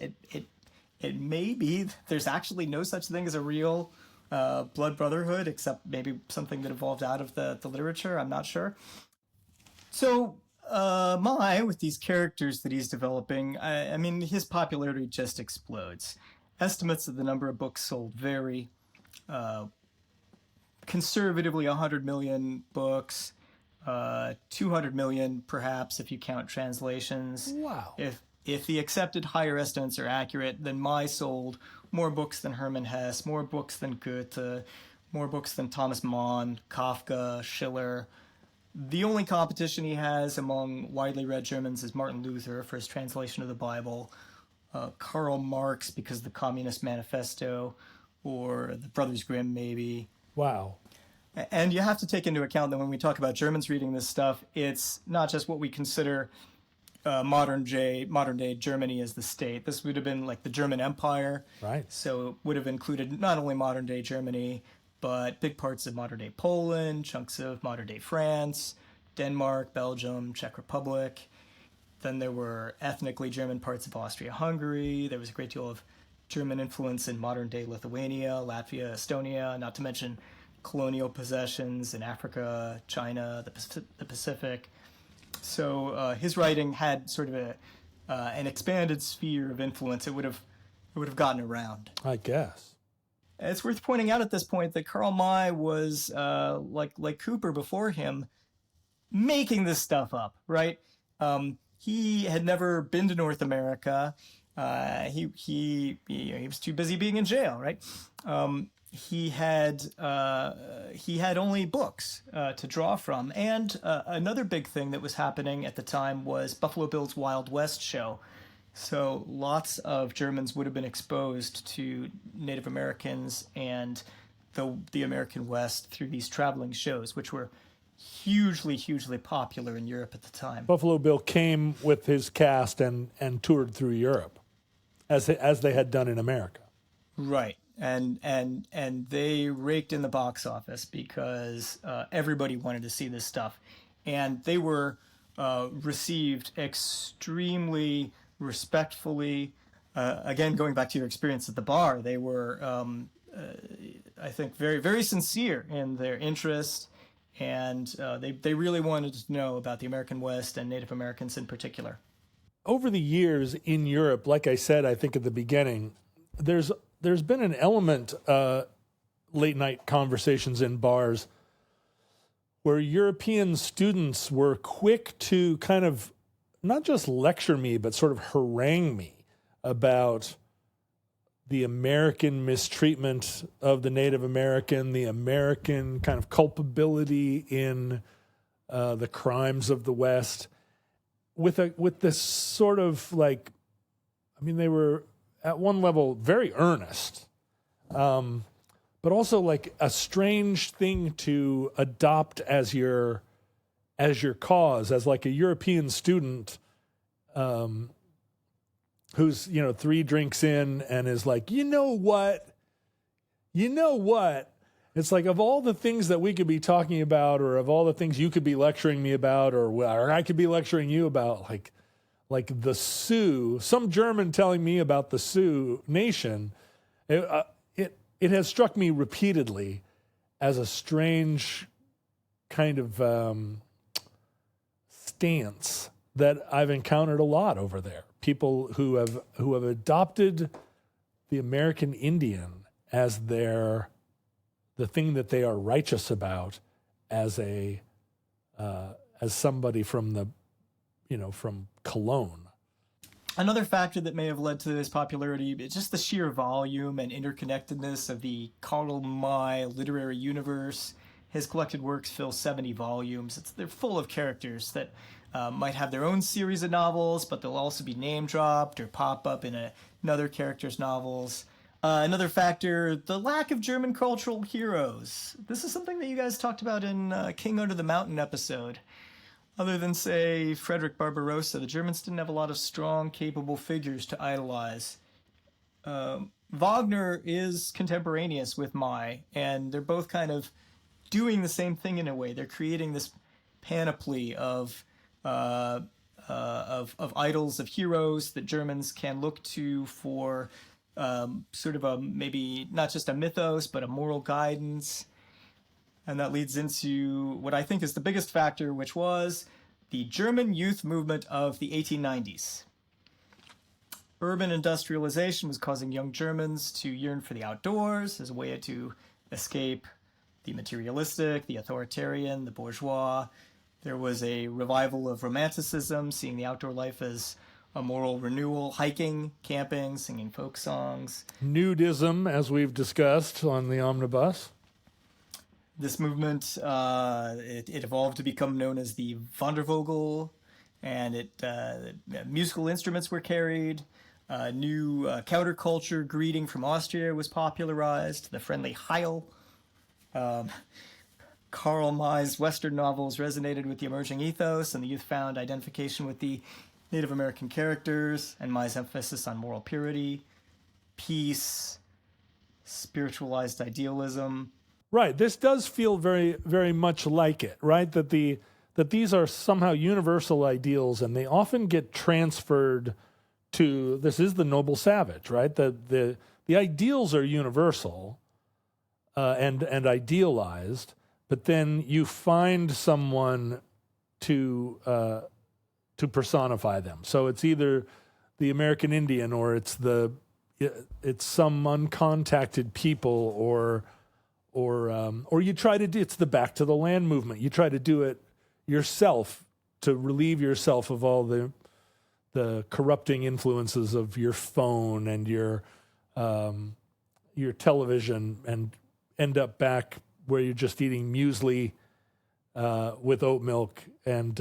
[SPEAKER 3] It may be there's actually no such thing as a real blood brotherhood, except maybe something that evolved out of the literature. I'm not sure. So With these characters that he's developing, I mean, his popularity just explodes. Estimates of the number of books sold vary. Conservatively, 100 million books, 200 million perhaps if you count translations.
[SPEAKER 2] Wow.
[SPEAKER 3] If the accepted higher estimates are accurate, then May sold more books than Hermann Hesse, more books than Goethe, more books than Thomas Mann, Kafka, Schiller. The only competition he has among widely read Germans is Martin Luther for his translation of the Bible, Karl Marx because of the Communist Manifesto, or the Brothers Grimm maybe.
[SPEAKER 2] Wow.
[SPEAKER 3] And you have to take into account that when we talk about Germans reading this stuff, it's not just what we consider modern day Germany as the state. This would have been like the German Empire.
[SPEAKER 2] Right.
[SPEAKER 3] So it would have included not only modern day Germany, but big parts of modern day Poland, chunks of modern day France, Denmark, Belgium, Czech Republic. Then there were ethnically German parts of Austria-Hungary. There was a great deal of German influence in modern day Lithuania, Latvia, Estonia, not to mention colonial possessions in Africa, China, the Pacific. So his writing had sort of an expanded sphere of influence. It would have gotten around.
[SPEAKER 2] I guess.
[SPEAKER 3] It's worth pointing out at this point that Karl May was like Cooper before him, making this stuff up. Right? He had never been to North America. He was too busy being in jail. Right? He had only books to draw from, and another big thing that was happening at the time was Buffalo Bill's Wild West show. So lots of Germans would have been exposed to Native Americans and the American West through these traveling shows, which were hugely popular in Europe at the time.
[SPEAKER 2] Buffalo Bill came with his cast and toured through Europe, as they had done in America.
[SPEAKER 3] Right. And they raked in the box office because everybody wanted to see this stuff, and they were received extremely respectfully. Again, going back to your experience at the bar, they were, I think, very, very sincere in their interest, and they really wanted to know about the American West and Native Americans in particular.
[SPEAKER 2] Over the years in Europe, like I said, I think at the beginning, there's been an element, late night conversations in bars, where European students were quick to kind of not just lecture me, but sort of harangue me about the American mistreatment of the Native American, the American kind of culpability in the crimes of the West, with this sort of like, I mean, they were at one level very earnest, but also like a strange thing to adopt as your cause, as like a European student who's 3 drinks in and is like, you know what, it's like, of all the things that we could be talking about, or of all the things you could be lecturing me about, or I could be lecturing you about, like the Sioux, some German telling me about the Sioux nation, it has struck me repeatedly as a strange kind of stance that I've encountered a lot over there. People who have adopted the American Indian as the thing that they are righteous about, as somebody from from Cologne.
[SPEAKER 3] Another factor that may have led to this popularity is just the sheer volume and interconnectedness of the Karl May literary universe. His collected works fill 70 volumes. They're full of characters that might have their own series of novels, but they'll also be name dropped or pop up in another character's novels. Another factor, the lack of German cultural heroes. This is something that you guys talked about in King Under the Mountain episode. Other than, say, Frederick Barbarossa, the Germans didn't have a lot of strong, capable figures to idolize. Wagner is contemporaneous with May, and they're both kind of doing the same thing in a way. They're creating this panoply of idols, of heroes that Germans can look to for sort of a, maybe not just a mythos, but a moral guidance. And that leads into what I think is the biggest factor, which was the German youth movement of the 1890s. Urban industrialization was causing young Germans to yearn for the outdoors as a way to escape the materialistic, the authoritarian, the bourgeois. There was a revival of romanticism, seeing the outdoor life as a moral renewal, hiking, camping, singing folk songs.
[SPEAKER 2] Nudism, as we've discussed on the omnibus.
[SPEAKER 3] This movement, it evolved to become known as the Wandervogel, and musical instruments were carried. New counterculture greeting from Austria was popularized, the friendly Heil. Karl May's Western novels resonated with the emerging ethos, and the youth found identification with the Native American characters, and May's emphasis on moral purity, peace, spiritualized idealism.
[SPEAKER 2] Right. This does feel very, very much like it, right? That these are somehow universal ideals, and they often get transferred to, this is the noble savage, right? The ideals are universal and idealized, but then you find someone to personify them. So it's either the American Indian, or it's some uncontacted people, or you try to do, it's the back to the land movement. You try to do it yourself to relieve yourself of all the corrupting influences of your phone and your television, and end up back where you're just eating muesli with oat milk and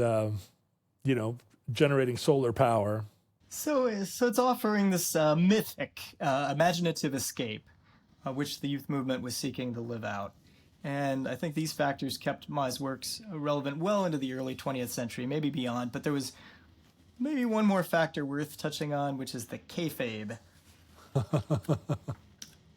[SPEAKER 2] generating solar power.
[SPEAKER 3] So it's offering this mythic, imaginative escape, which the youth movement was seeking to live out. And I think these factors kept May's works relevant well into the early 20th century, maybe beyond. But there was maybe one more factor worth touching on, which is the kayfabe.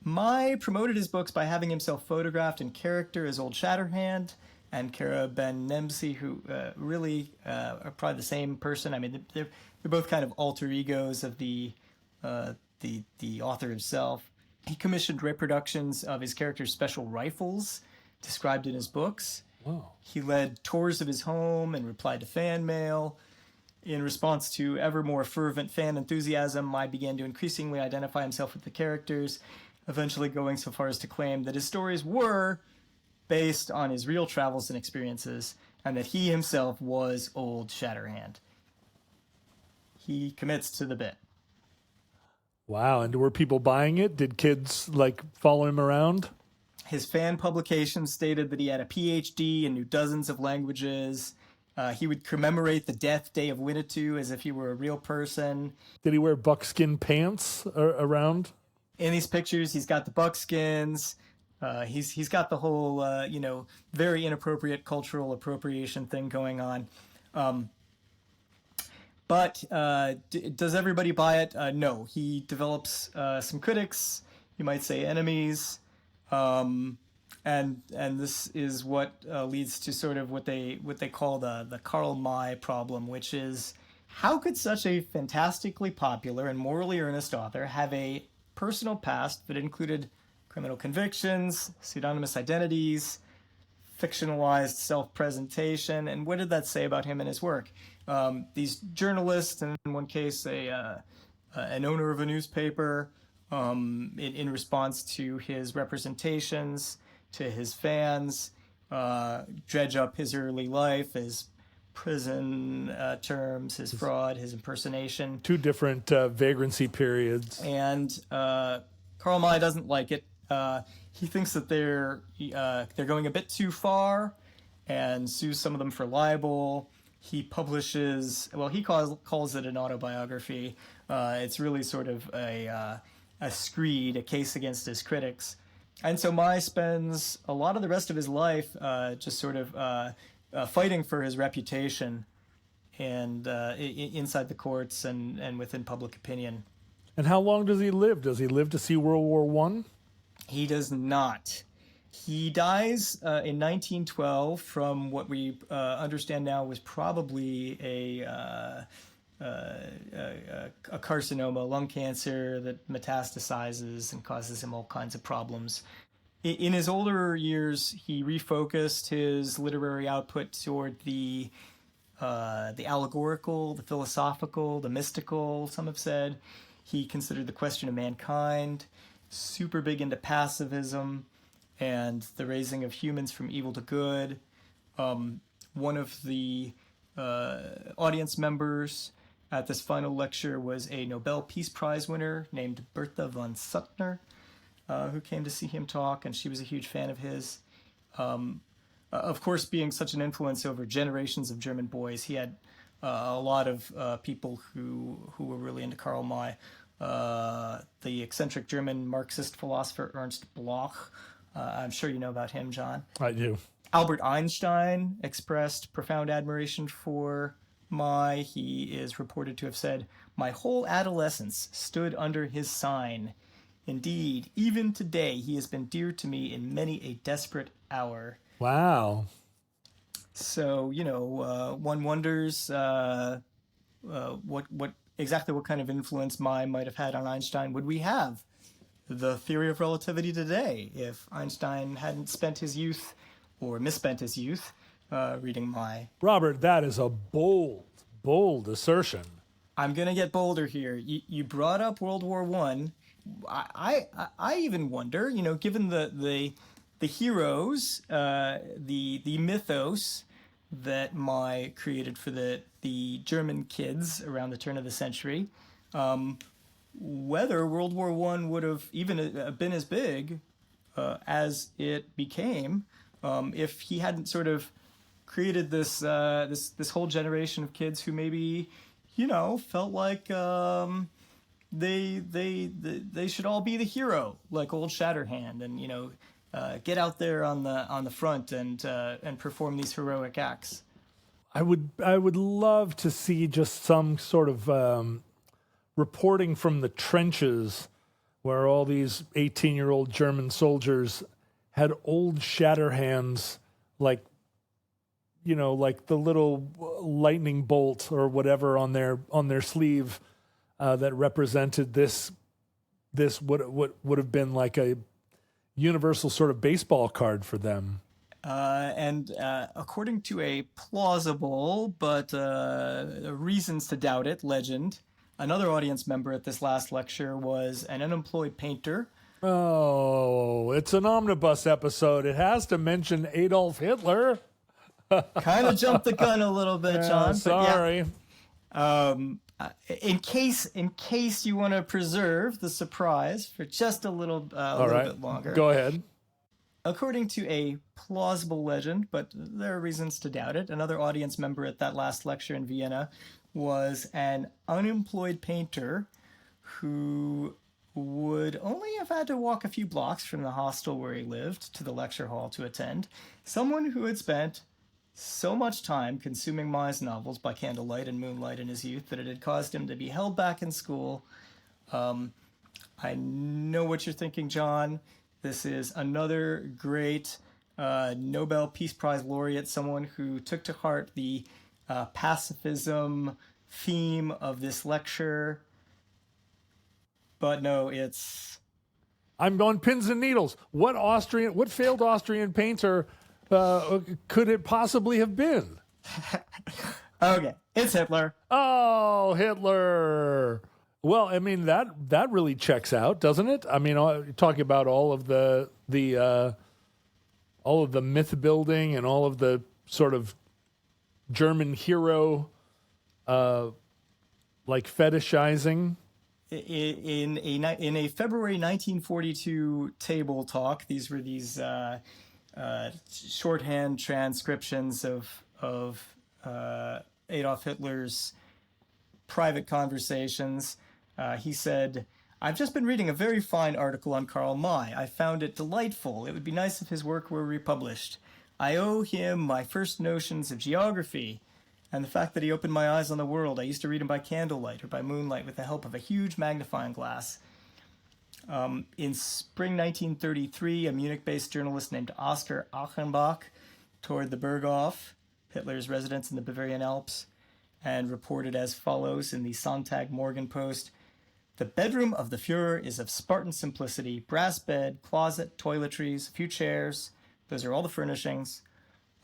[SPEAKER 3] May promoted his books by having himself photographed in character as Old Shatterhand and Kara Ben Nemsi, who really are probably the same person. I mean, they're both kind of alter egos of the author himself. He commissioned reproductions of his character's special rifles described in his books.
[SPEAKER 2] Wow.
[SPEAKER 3] He led tours of his home and replied to fan mail. In response to ever more fervent fan enthusiasm, May began to increasingly identify himself with the characters, eventually going so far as to claim that his stories were based on his real travels and experiences, and that he himself was Old Shatterhand. He commits to the bit.
[SPEAKER 2] Wow, and were people buying it? Did kids follow him around?
[SPEAKER 3] His fan publications stated that he had a PhD and knew dozens of languages. He would commemorate the death day of Winnetou as if he were a real person.
[SPEAKER 2] Did he wear buckskin pants around?
[SPEAKER 3] In these pictures, he's got the buckskins. He's got the whole, very inappropriate cultural appropriation thing going on. But does everybody buy it? No. He develops some critics, you might say enemies, and this is what leads to sort of what they call the Karl May problem, which is, how could such a fantastically popular and morally earnest author have a personal past that included criminal convictions, pseudonymous identities, fictionalized self-presentation, and what did that say about him and his work? These journalists, and in one case an owner of a newspaper, in response to his representations to his fans, dredge up his early life, his prison terms, his fraud, his impersonation.
[SPEAKER 2] Two different vagrancy periods.
[SPEAKER 3] And Karl May doesn't like it. He thinks that they're going a bit too far, and sues some of them for libel. He publishes, he calls it an autobiography. It's really sort of a screed, a case against his critics. And so May spends a lot of the rest of his life just sort of fighting for his reputation, and inside the courts and within public opinion.
[SPEAKER 2] And how long does he live? Does he live to see World War I?
[SPEAKER 3] He does not. He dies in 1912 from what we understand now was probably a carcinoma, lung cancer that metastasizes and causes him all kinds of problems. In his older years, he refocused his literary output toward the the allegorical, the philosophical, the mystical, some have said. He considered the question of mankind, super big into pacifism and the raising of humans from evil to good. One of the audience members at this final lecture was a Nobel Peace Prize winner named Bertha von Suttner, who came to see him talk, and she was a huge fan of his. Of course, being such an influence over generations of German boys, he had a lot of people who were really into Karl May. The eccentric German Marxist philosopher Ernst Bloch. I'm sure you know about him, John.
[SPEAKER 2] I do.
[SPEAKER 3] Albert Einstein expressed profound admiration for May. He is reported to have said, "My whole adolescence stood under his sign. Indeed, even today he has been dear to me in many a desperate hour."
[SPEAKER 2] Wow.
[SPEAKER 3] So, one wonders what exactly what kind of influence May might have had on Einstein. Would we have the theory of relativity today if Einstein hadn't spent his youth or misspent his youth reading May?
[SPEAKER 2] Robert, that is a bold assertion.
[SPEAKER 3] I'm going to get bolder here. You brought up World War I. I even wonder, given the heroes, the mythos that May created for the German kids around the turn of the century, whether World War I would have even been as big as it became if he hadn't sort of created this whole generation of kids who maybe felt like they should all be the hero, like old Shatterhand, and get out there on the front and perform these heroic acts.
[SPEAKER 2] I would love to see just some sort of reporting from the trenches where all these 18-year-old German soldiers had old Shatterhands, like the little lightning bolt or whatever on their sleeve that represented this what would have been like a universal sort of baseball card for them.
[SPEAKER 3] And according to a plausible but reasons to doubt it legend, another audience member at this last lecture was an unemployed painter.
[SPEAKER 2] Oh, it's an omnibus episode. It has to mention Adolf Hitler.
[SPEAKER 3] Kind of jumped the gun a little bit, John.
[SPEAKER 2] Sorry.
[SPEAKER 3] But yeah. In case you want to preserve the surprise for just a little bit longer.
[SPEAKER 2] Go ahead.
[SPEAKER 3] According to a plausible legend, but there are reasons to doubt it, another audience member at that last lecture in Vienna was an unemployed painter who would only have had to walk a few blocks from the hostel where he lived to the lecture hall to attend. Someone who had spent so much time consuming May's novels by candlelight and moonlight in his youth that it had caused him to be held back in school. I know what you're thinking, John. This is another great Nobel Peace Prize laureate, someone who took to heart the pacifism theme of this lecture. But no, it's...
[SPEAKER 2] I'm on pins and needles. What failed Austrian painter could it possibly have been?
[SPEAKER 3] Okay, it's Hitler.
[SPEAKER 2] Oh, Hitler. Well, I mean, that really checks out, doesn't it? I mean, talking about all of the myth building and all of the sort of German hero like fetishizing.
[SPEAKER 3] In a February 1942 table talk, these were these shorthand transcriptions of Adolf Hitler's private conversations. He said, "I've just been reading a very fine article on Karl May. I found it delightful. It would be nice if his work were republished. I owe him my first notions of geography and the fact that he opened my eyes on the world. I used to read him by candlelight or by moonlight with the help of a huge magnifying glass." In spring 1933, a Munich-based journalist named Oskar Achenbach toured the Berghof, Hitler's residence in the Bavarian Alps, and reported as follows in the Sonntag Morgenpost: "The bedroom of the Fuhrer is of Spartan simplicity, brass bed, closet, toiletries, a few chairs. Those are all the furnishings.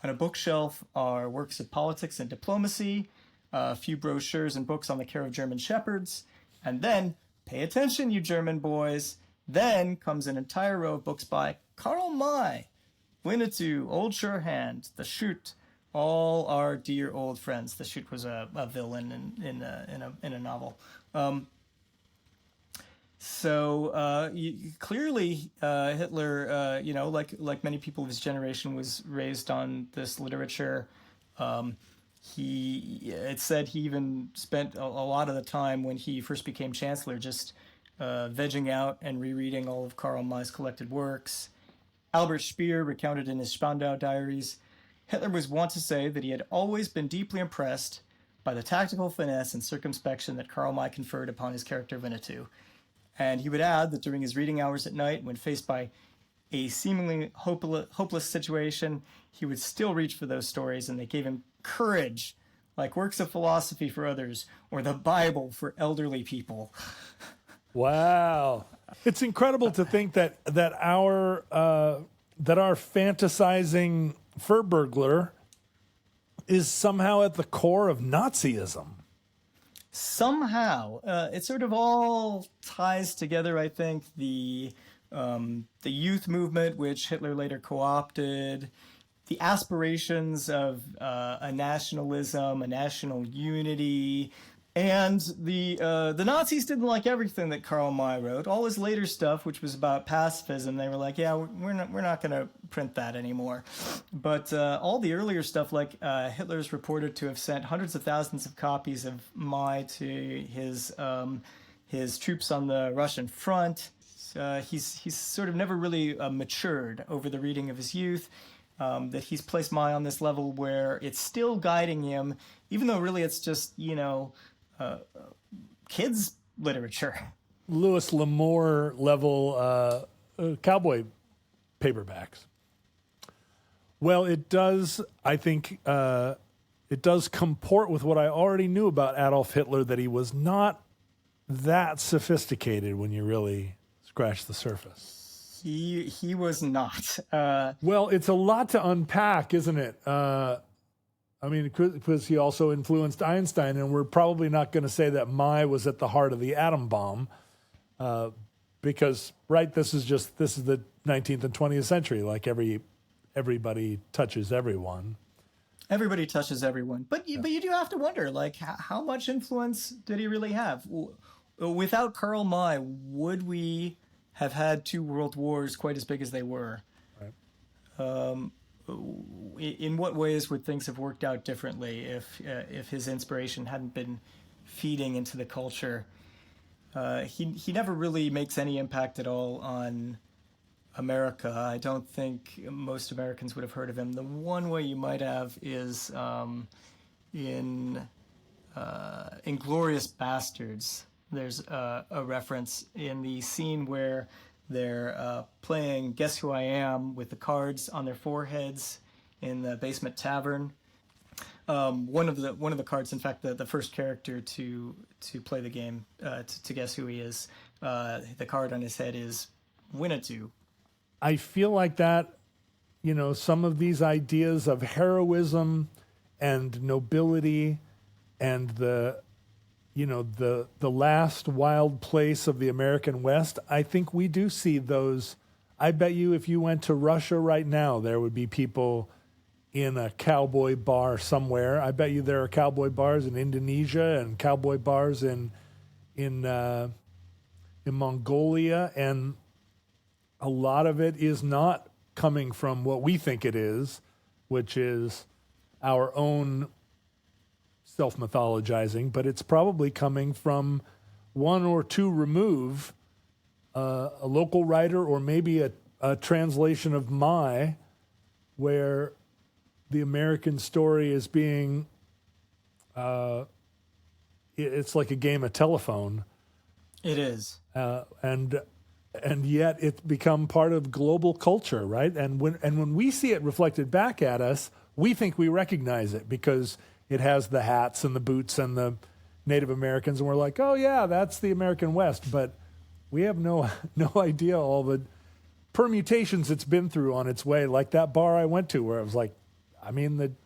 [SPEAKER 3] On a bookshelf are works of politics and diplomacy, a few brochures and books on the care of German shepherds, and then, pay attention, you German boys, then comes an entire row of books by Karl May, Winnetou, Old Surehand, The Shoot, all our dear old friends. The Shoot was a villain in a novel. Clearly, Hitler, like many people of his generation, was raised on this literature. It said he even spent a lot of the time when he first became chancellor just vegging out and rereading all of Karl May's collected works. Albert Speer recounted in his Spandau diaries, Hitler was wont to say that he had always been deeply impressed by the tactical finesse and circumspection that Karl May conferred upon his character Winnetou. And he would add that during his reading hours at night, when faced by a seemingly hopeless situation, he would still reach for those stories, and they gave him courage, like works of philosophy for others, or the Bible for elderly people.
[SPEAKER 2] Wow. It's incredible to think that our fantasizing fur burglar is somehow at the core of Nazism.
[SPEAKER 3] Somehow, it sort of all ties together. I think the youth movement, which Hitler later co-opted, the aspirations of a nationalism, a national unity, and the Nazis didn't like everything that Karl May wrote. All his later stuff, which was about pacifism, they were like, yeah, we're not going to print that anymore. But all the earlier stuff, like Hitler's reported to have sent hundreds of thousands of copies of May to his troops on the Russian front. He's sort of never really matured over the reading of his youth. That he's placed May on this level where it's still guiding him, even though really it's just, kids' literature.
[SPEAKER 2] Louis L'Amour level cowboy paperbacks. Well, it does, I think, it does comport with what I already knew about Adolf Hitler, that he was not that sophisticated when you really scratch the surface.
[SPEAKER 3] He was not.
[SPEAKER 2] Well, it's a lot to unpack, isn't it? I mean, because he also influenced Einstein, and we're probably not going to say that May was at the heart of the atom bomb, because, right, this is the 19th and 20th century. Like everybody touches everyone.
[SPEAKER 3] Everybody touches everyone, but you do have to wonder, like, how much influence did he really have? Without Karl May, would we have had two world wars quite as big as they were? Right. In what ways would things have worked out differently if his inspiration hadn't been feeding into the culture? He never really makes any impact at all on America. I don't think most Americans would have heard of him. The one way you might have is in Inglourious Bastards. There's a reference in the scene where they're playing Guess Who I Am with the cards on their foreheads in the basement tavern. One of the cards, in fact, the first character to play the game, to guess who he is, the card on his head is Winnetou.
[SPEAKER 2] I feel like that, some of these ideas of heroism and nobility and the last wild place of the American West, I think we do see those. I bet you if you went to Russia right now, there would be people in a cowboy bar somewhere. I bet you there are cowboy bars in Indonesia and cowboy bars in Mongolia, and a lot of it is not coming from what we think it is, which is our own self-mythologizing, but it's probably coming from one or two remove, a local writer or maybe a translation of May, where the American story is being, it's like a game of telephone.
[SPEAKER 3] It is.
[SPEAKER 2] And yet it's become part of global culture, right? And when we see it reflected back at us, we think we recognize it because it has the hats and the boots and the Native Americans, and we're like, oh yeah, that's the American West. But we have no idea all the permutations it's been through on its way. Like that bar I went to where I was like, I mean,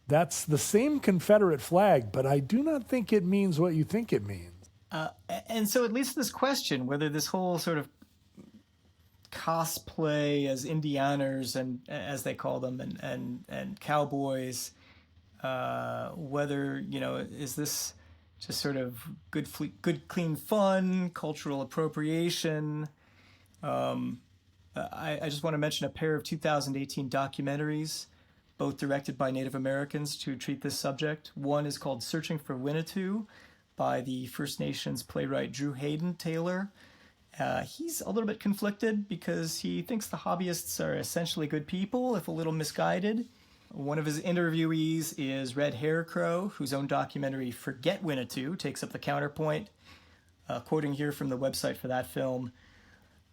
[SPEAKER 2] that's the same Confederate flag, but I do not think it means what you think it means.
[SPEAKER 3] And so it leads to this question, whether this whole sort of cosplay as Indianers, and as they call them, and cowboys, whether, is this just sort of good, clean fun, cultural appropriation? I just want to mention a pair of 2018 documentaries, both directed by Native Americans, to treat this subject. One is called Searching for Winnetou by the First Nations playwright Drew Hayden Taylor. He's a little bit conflicted because he thinks the hobbyists are essentially good people, if a little misguided. One of his interviewees is Red Hair Crow, whose own documentary Forget Winnetou takes up the counterpoint. Quoting here from the website for that film,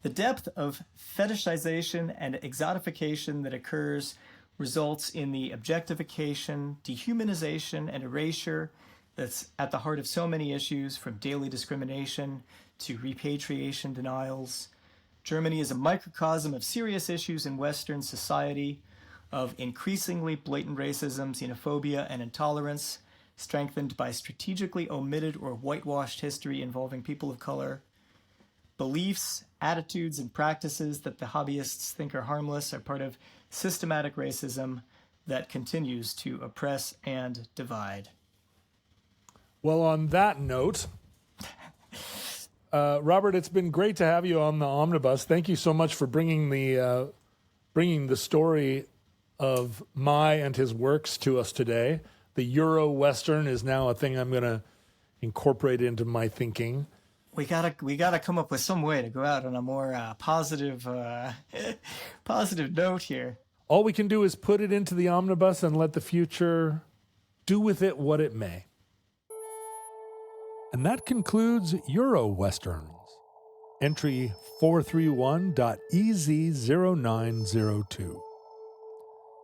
[SPEAKER 3] "The depth of fetishization and exotification that occurs results in the objectification, dehumanization, and erasure that's at the heart of so many issues, from daily discrimination to repatriation denials. Germany is a microcosm of serious issues in Western society, of increasingly blatant racism, xenophobia, and intolerance, strengthened by strategically omitted or whitewashed history involving people of color. Beliefs, attitudes, and practices that the hobbyists think are harmless are part of systematic racism that continues to oppress and divide."
[SPEAKER 2] Well, on that note, Robert, it's been great to have you on the Omnibus. Thank you so much for bringing the story of May and his works to us today. The Eurowestern is now a thing I'm going to incorporate into my thinking.
[SPEAKER 3] We gotta come up with some way to go out on a more positive note here.
[SPEAKER 2] All we can do is put it into the omnibus and let the future do with it what it may. And that concludes Eurowesterns, entry 431.EZ0902,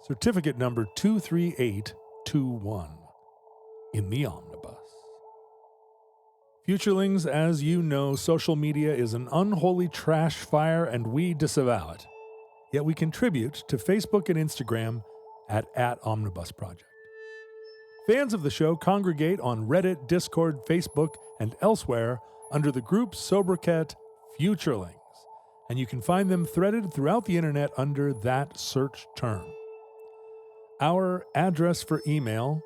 [SPEAKER 2] certificate number 23821 in the omnibus. Futurelings, as you know, social media is an unholy trash fire, and we disavow it. Yet we contribute to Facebook and Instagram at Omnibus Project. Fans of the show congregate on Reddit, Discord, Facebook, and elsewhere under the group sobriquet Futurelings, and you can find them threaded throughout the internet under that search term. Our address for email,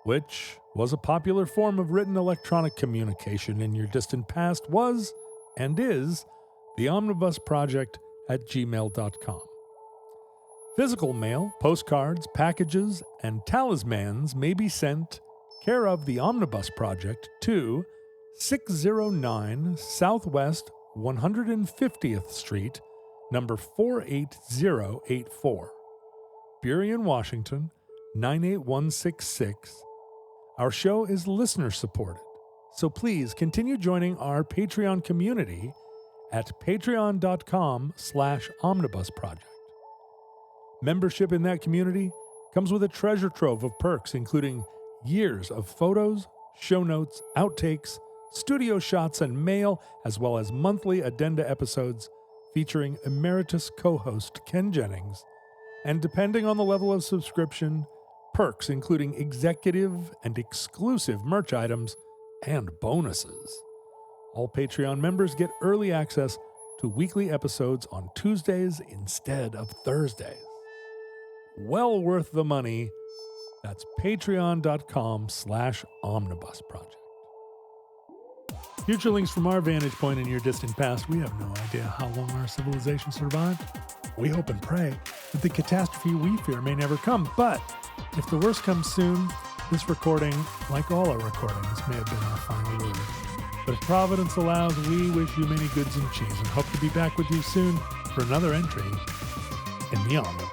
[SPEAKER 2] which was a popular form of written electronic communication in your distant past, was and is theomnibusproject@gmail.com. Physical mail, postcards, packages, and talismans may be sent care of the Omnibus Project to 609 Southwest 150th Street, number 48084, Burien, Washington, 98166. Our show is listener-supported, so please continue joining our Patreon community at patreon.com/omnibusproject. Membership in that community comes with a treasure trove of perks, including years of photos, show notes, outtakes, studio shots, and mail, as well as monthly addenda episodes featuring emeritus co-host Ken Jennings, and depending on the level of subscription, perks including executive and exclusive merch items and bonuses. All Patreon members get early access to weekly episodes on Tuesdays instead of Thursdays. Well worth the money. That's patreon.com/omnibusproject. Futurelings, from our vantage point in your distant past, we have no idea how long our civilization survived. We hope and pray that the catastrophe we fear may never come, but if the worst comes soon, this recording, like all our recordings, may have been our final word. But if Providence allows, we wish you many goods and cheese and hope to be back with you soon for another entry in the Omnibus.